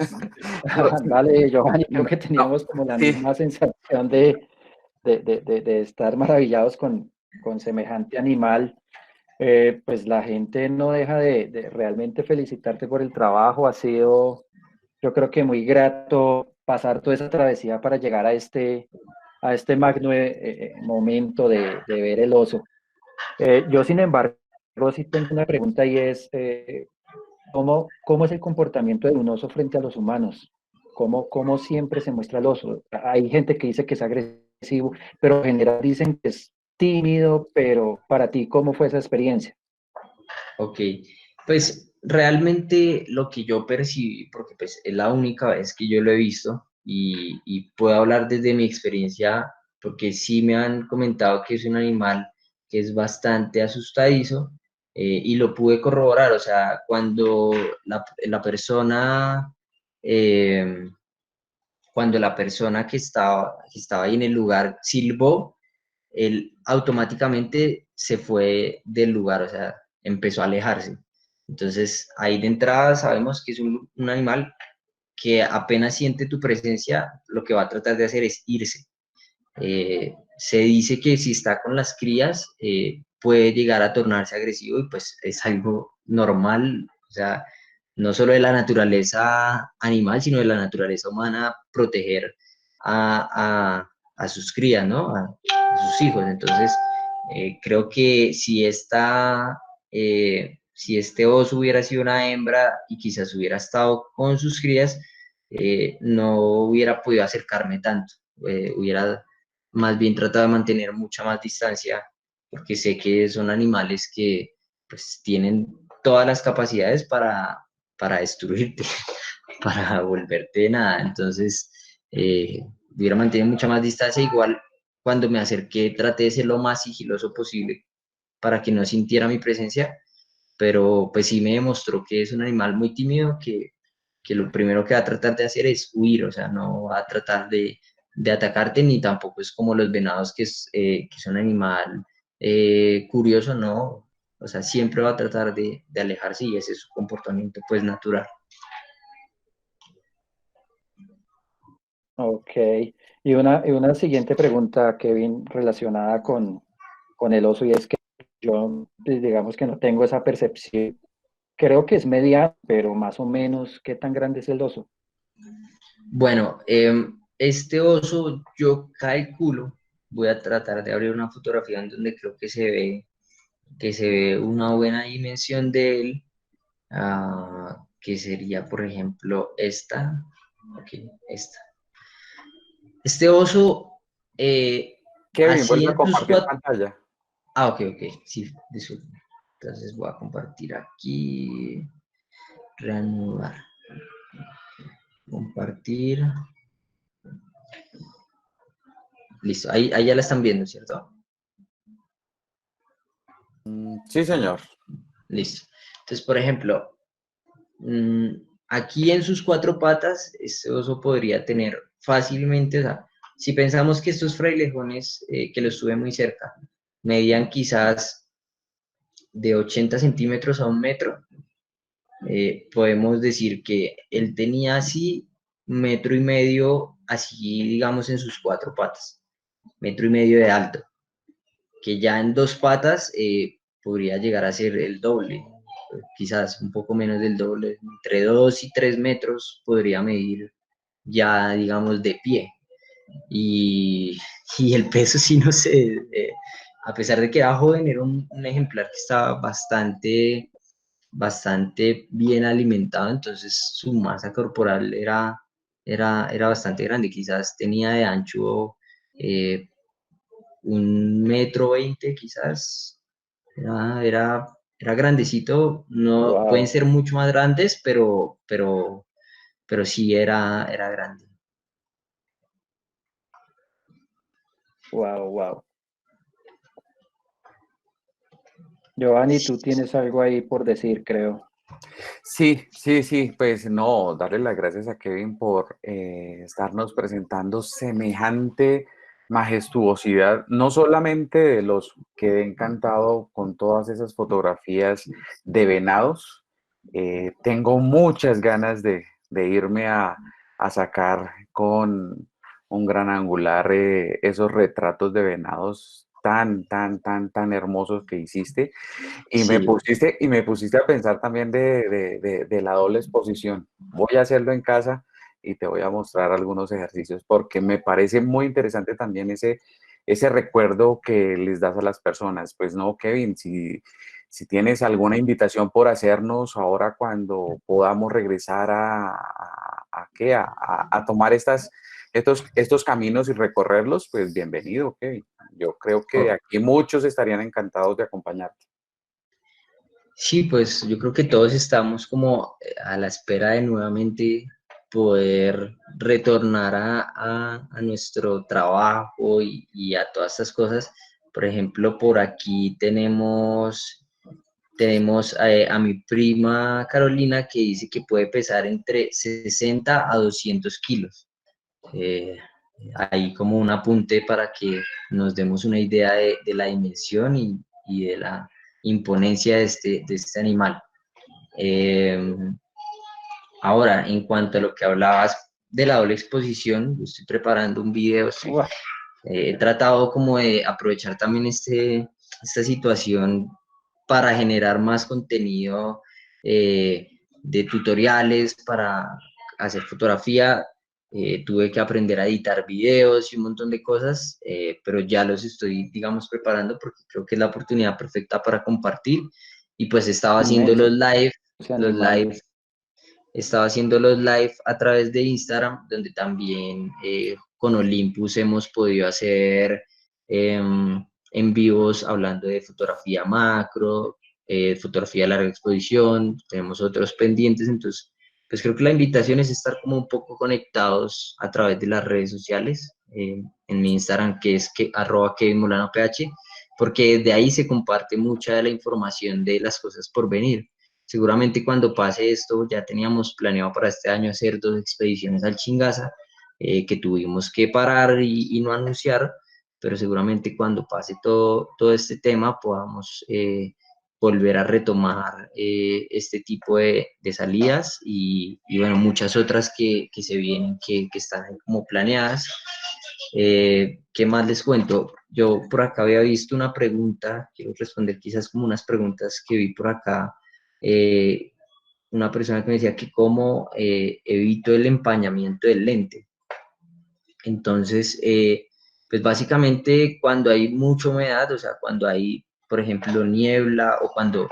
no, vale, Giovanni, creo no, que no, teníamos como la sí, misma sensación de estar maravillados con semejante animal. Pues la gente no deja de realmente felicitarte por el trabajo. Ha sido, yo creo que muy grato pasar toda esa travesía para llegar a este magno momento de ver el oso. Yo, sin embargo, sí tengo una pregunta y es, ¿cómo es el comportamiento de un oso frente a los humanos? ¿Cómo siempre se muestra el oso? Hay gente que dice que es agresivo, pero en general dicen que es tímido, pero para ti, ¿cómo fue esa experiencia? Ok, pues realmente lo que yo percibí, porque pues es la única vez que yo lo he visto y puedo hablar desde mi experiencia, porque sí me han comentado que es un animal que es bastante asustadizo y lo pude corroborar, o sea, cuando la persona, eh, cuando la persona que estaba ahí en el lugar silbó, él automáticamente se fue del lugar, o sea, empezó a alejarse. Entonces, ahí de entrada sabemos que es un animal que apenas siente tu presencia, lo que va a tratar de hacer es irse. Se dice que si está con las crías, puede llegar a tornarse agresivo y pues es algo normal, o sea, no solo de la naturaleza animal, sino de la naturaleza humana, proteger a sus crías, ¿no? A sus hijos. Entonces, creo que si este oso hubiera sido una hembra y quizás hubiera estado con sus crías, no hubiera podido acercarme tanto, hubiera más bien tratado de mantener mucha más distancia, porque sé que son animales que pues tienen todas las capacidades para destruirte, para volverte nada. Entonces, hubiera mantenido mucha más distancia. Igual, cuando me acerqué, traté de ser lo más sigiloso posible para que no sintiera mi presencia, pero pues sí me demostró que es un animal muy tímido, que lo primero que va a tratar de hacer es huir, o sea, no va a tratar de atacarte, ni tampoco es como los venados, que es un animal curioso, no, o sea, siempre va a tratar de alejarse y ese es su comportamiento pues natural. Ok. Y una siguiente pregunta, Kevin, relacionada con el oso, y es que yo, pues, digamos que no tengo esa percepción. Creo que es mediano, pero más o menos, ¿qué tan grande es el oso? Bueno, este oso yo calculo, voy a tratar de abrir una fotografía en donde creo que se ve una buena dimensión de él, que sería, por ejemplo, esta. Ok, esta. Este oso, Kevin, así vuelve a en sus compartir cuatro... pantalla. Ah, ok, ok, sí, disculpe. Entonces voy a compartir aquí, reanudar, compartir. Listo, ahí ya la están viendo, ¿cierto? Sí, señor. Listo. Entonces, por ejemplo, mm, aquí en sus cuatro patas, este oso podría tener fácilmente, o sea, si pensamos que estos frailejones, que los tuve muy cerca, medían quizás de 80 centímetros a 1 metro, podemos decir que él tenía así 1,5 metros, así digamos en sus cuatro patas, 1,5 metros de alto, que ya en dos patas podría llegar a ser el doble, quizás un poco menos del doble, entre 2 y 3 metros podría medir ya, digamos, de pie. Y, y el peso, sí, no sé, a pesar de que era joven, era un ejemplar que estaba bastante bien alimentado, entonces su masa corporal era bastante grande, quizás tenía de ancho 1,20 m, quizás, era grandecito, no, pueden Wow, ser mucho más grandes, pero sí era grande. wow, wow. Giovanni, tú tienes algo ahí por decir, creo. Sí, sí, sí, pues no, darle las gracias a Kevin por estarnos presentando semejante majestuosidad, no solamente de los que he encantado con todas esas fotografías de venados, tengo muchas ganas de irme a sacar con un gran angular esos retratos de venados tan, tan, tan, tan hermosos que hiciste. Sí. Y me pusiste a pensar también de la doble exposición. Voy a hacerlo en casa y te voy a mostrar algunos ejercicios porque me parece muy interesante también ese recuerdo que les das a las personas. Pues no, Kevin, si tienes alguna invitación por hacernos ahora cuando podamos regresar ¿qué? A tomar estos caminos y recorrerlos, pues bienvenido, Kevin. Yo creo que Oh, aquí muchos estarían encantados de acompañarte. sí, pues yo creo que todos estamos como a la espera de nuevamente poder retornar a nuestro trabajo y a todas estas cosas. Por ejemplo, por aquí tenemos a mi prima Carolina que dice que puede pesar entre 60 a 200 kilos. Eh, Ahí como un apunte para que nos demos una idea de la dimensión y de la imponencia de este animal. Eh, Ahora, en cuanto a lo que hablabas de la doble exposición, yo estoy preparando un video, Wow, he tratado como de aprovechar también esta situación para generar más contenido de tutoriales, para hacer fotografía. Tuve que aprender a editar videos y un montón de cosas, pero ya los estoy, digamos, preparando porque creo que es la oportunidad perfecta para compartir. Y pues estaba haciendo inmenso ese los animal. live estaba haciendo los live a través de Instagram, donde también con Olympus hemos podido hacer en vivos hablando de fotografía macro, fotografía de larga exposición, tenemos otros pendientes, entonces pues creo que la invitación es estar como un poco conectados a través de las redes sociales, en mi Instagram que es @KevinMolanoPH, porque de ahí se comparte mucha de la información de las cosas por venir. Seguramente cuando pase esto, ya teníamos planeado para este año hacer 2 expediciones al Chingaza, que tuvimos que parar y no anunciar, pero seguramente cuando pase todo este tema podamos volver a retomar este tipo de salidas y bueno, muchas otras que se vienen, que están ahí como planeadas. ¿Qué más les cuento? Yo por acá había visto una pregunta, quiero responder quizás como unas preguntas que vi por acá. eh, una persona que me decía que cómo evito el empañamiento del lente. Entonces, pues básicamente cuando hay mucha humedad, o sea, cuando hay, por ejemplo, niebla o cuando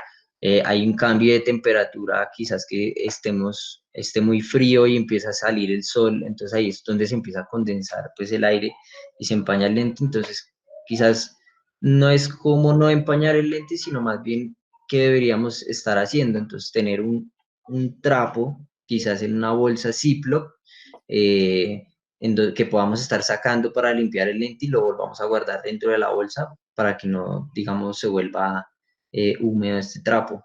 hay un cambio de temperatura, quizás que esté muy frío y empieza a salir el sol, entonces ahí es donde se empieza a condensar pues el aire y se empaña el lente, entonces quizás no es como no empañar el lente, sino más bien qué deberíamos estar haciendo, entonces tener un trapo, quizás en una bolsa Ziploc, que podamos estar sacando para limpiar el lente y lo volvamos a guardar dentro de la bolsa para que no, digamos, se vuelva húmedo este trapo.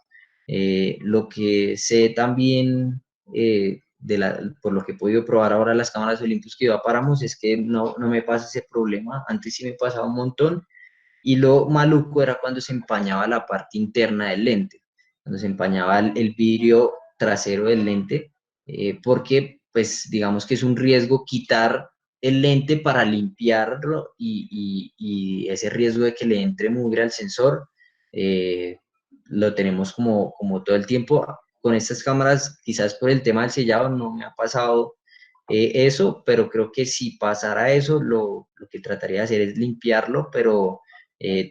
Lo que sé también, por lo que he podido probar ahora las cámaras Olympus que yo paramos, es que no me pasa ese problema. Antes sí me pasaba un montón y lo maluco era cuando se empañaba la parte interna del lente, cuando se empañaba el vidrio trasero del lente, porque pues digamos que es un riesgo quitar el lente para limpiarlo y ese riesgo de que le entre mugre al sensor, eh, lo tenemos como todo el tiempo. Con estas cámaras, quizás por el tema del sellado no me ha pasado eso, pero creo que si pasara eso, lo que trataría de hacer es limpiarlo, pero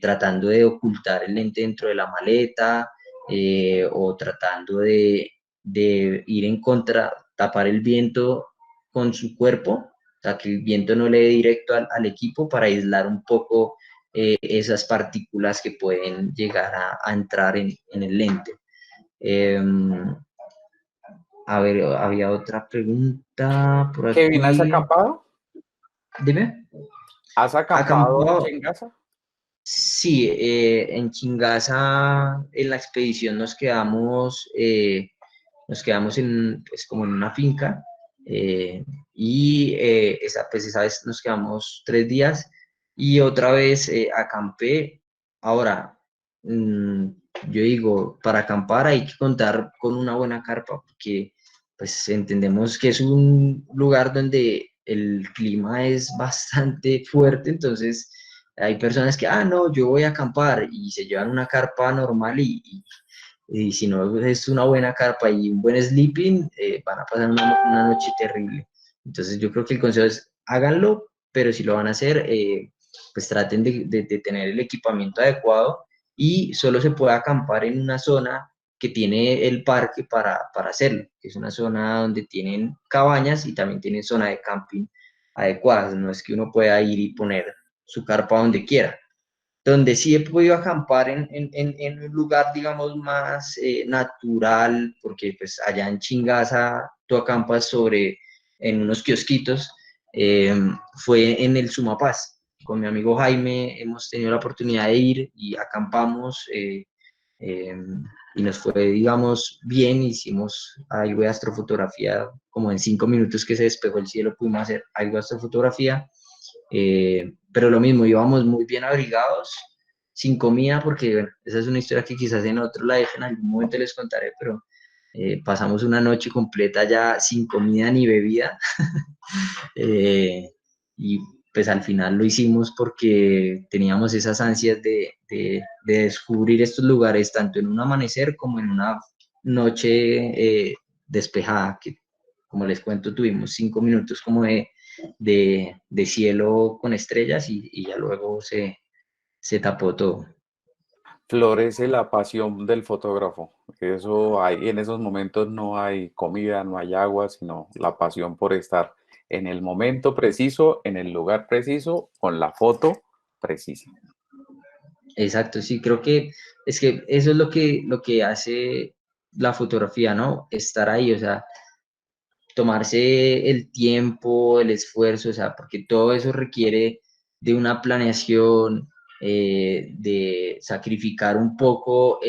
tratando de ocultar el lente dentro de la maleta, o tratando de ir en contra, tapar el viento con su cuerpo, o sea, que el viento no le dé directo al equipo para aislar un poco esas partículas que pueden llegar a entrar en el lente. A ver, había otra pregunta por Kevin, ¿has aquí. acampado? Dime. ¿Has acampado en Acampado. Chingaza? Sí, en Chingaza, en la expedición nos quedamos en, pues, como en una finca, y pues esa vez nos quedamos 3 días y otra vez acampé. Ahora, mm, yo digo, para acampar hay que contar con una buena carpa, porque pues entendemos que es un lugar donde el clima es bastante fuerte, entonces hay personas que, no, yo voy a acampar y se llevan una carpa normal y si no es una buena carpa y un buen sleeping, van a pasar una noche terrible. Entonces yo creo que el consejo es háganlo, pero si lo van a hacer, pues traten de tener el equipamiento adecuado y solo se puede acampar en una zona que tiene el parque para hacerlo, que es una zona donde tienen cabañas y también tienen zona de camping adecuadas. No es que uno pueda ir y poner su carpa donde quiera. Donde sí he podido acampar en un lugar, digamos, más natural, porque pues allá en Chingaza tú acampas en unos kiosquitos, eh, fue en el Sumapaz. Con mi amigo Jaime hemos tenido la oportunidad de ir y acampamos, eh, y nos fue, digamos, bien. Hicimos algo de astrofotografía, como en 5 minutos que se despejó el cielo pudimos hacer algo de astrofotografía. Pero lo mismo, íbamos muy bien abrigados, sin comida, porque bueno, esa es una historia que quizás en otro live en algún momento les contaré, pero pasamos una noche completa ya sin comida ni bebida. eh, y pues al final lo hicimos porque teníamos esas ansias de descubrir estos lugares, tanto en un amanecer como en una noche despejada, que como les cuento, tuvimos 5 minutos como de cielo con estrellas y ya luego se tapó todo. Florece la pasión del fotógrafo. Eso hay, en esos momentos no hay comida, no hay agua, sino la pasión por estar en el momento preciso, en el lugar preciso, con la foto precisa. Exacto, sí, creo que es que eso es lo que hace la fotografía, ¿no? Estar ahí, o sea, tomarse el tiempo, el esfuerzo, o sea, porque todo eso requiere de una planeación, de sacrificar un poco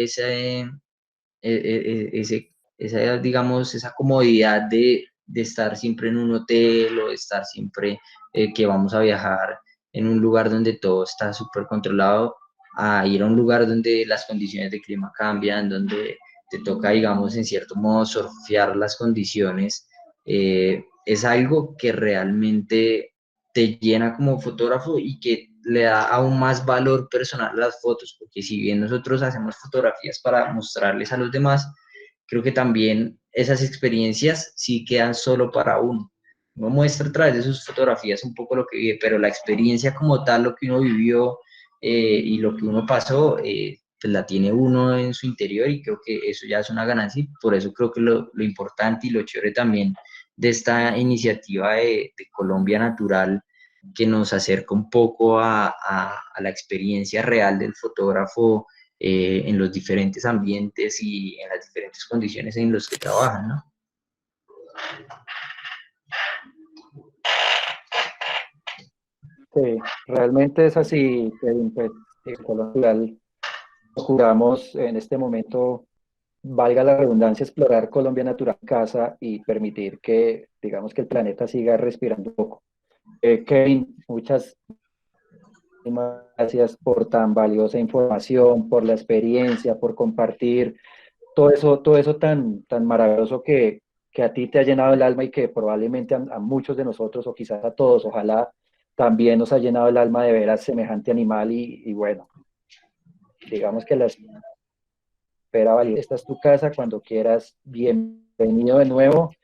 digamos, esa comodidad de estar siempre en un hotel o de estar siempre que vamos a viajar en un lugar donde todo está súper controlado, a ir a un lugar donde las condiciones de clima cambian, donde te toca, digamos, en cierto modo, surfear las condiciones. Es algo que realmente te llena como fotógrafo y que le da aún más valor personal a las fotos, porque si bien nosotros hacemos fotografías para mostrarles a los demás, creo que también esas experiencias sí quedan solo para uno. Uno muestra a través de sus fotografías un poco lo que vive, pero la experiencia como tal, lo que uno vivió, y lo que uno pasó, pues la tiene uno en su interior y creo que eso ya es una ganancia y por eso creo que lo importante y lo chévere también de esta iniciativa de Colombia Natural, que nos acerca un poco a la experiencia real del fotógrafo en los diferentes ambientes y en las diferentes condiciones en las que trabajan, ¿no? Sí, realmente es así, Kevin, pues, en Colombia procuramos en este momento, valga la redundancia, explorar Colombia Natural Casa y permitir que, digamos, que el planeta siga respirando un poco. Kevin, muchas gracias por tan valiosa información, por la experiencia, por compartir todo eso tan maravilloso que a ti te ha llenado el alma y que probablemente a muchos de nosotros, o quizás a todos, ojalá también nos ha llenado el alma de ver a semejante animal y bueno, digamos que la espera valida. Esta es tu casa, cuando quieras, bienvenido de nuevo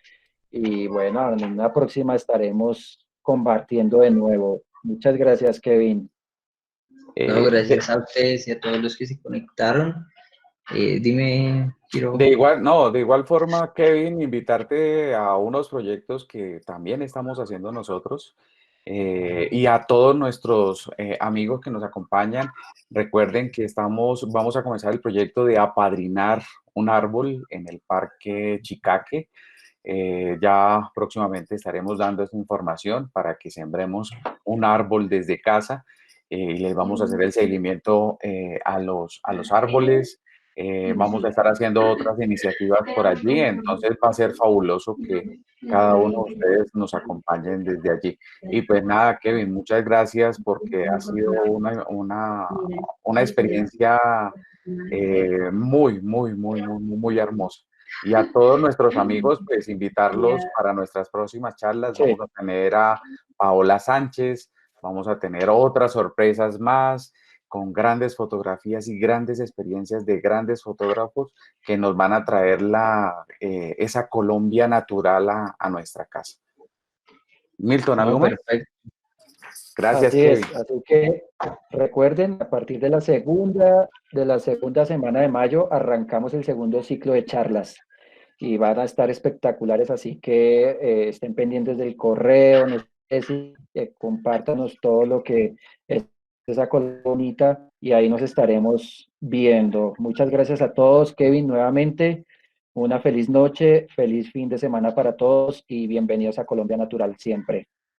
y bueno, en una próxima estaremos compartiendo de nuevo. Muchas gracias, Kevin. No, De, gracias a ustedes y a todos los que se conectaron. Dime, de quiero... igual, no, de igual forma, Kevin, invitarte a unos proyectos que también estamos haciendo nosotros y a todos nuestros amigos que nos acompañan. Recuerden que vamos a comenzar el proyecto de apadrinar un árbol en el Parque Chicaque. Ya próximamente estaremos dando esta información para que sembremos un árbol desde casa y les vamos a hacer el seguimiento a los árboles. Vamos a estar haciendo otras iniciativas por allí, entonces va a ser fabuloso que cada uno de ustedes nos acompañen desde allí. Y pues nada, Kevin, muchas gracias porque ha sido una experiencia muy hermosa. Y a todos nuestros amigos, pues invitarlos para nuestras próximas charlas. Sí. Vamos a tener a Paola Sánchez, vamos a tener otras sorpresas más con grandes fotografías y grandes experiencias de grandes fotógrafos que nos van a traer esa Colombia natural a nuestra casa. Milton, ¿algo No, más? perfecto. Gracias, Así Kevin. es, así que recuerden, a partir de la segunda semana de mayo arrancamos el segundo ciclo de charlas y van a estar espectaculares, así que estén pendientes del correo, no sé si compártanos todo lo que es esa colonita y ahí nos estaremos viendo. Muchas gracias a todos, Kevin, nuevamente. Una feliz noche, feliz fin de semana para todos y bienvenidos a Colombia Natural siempre.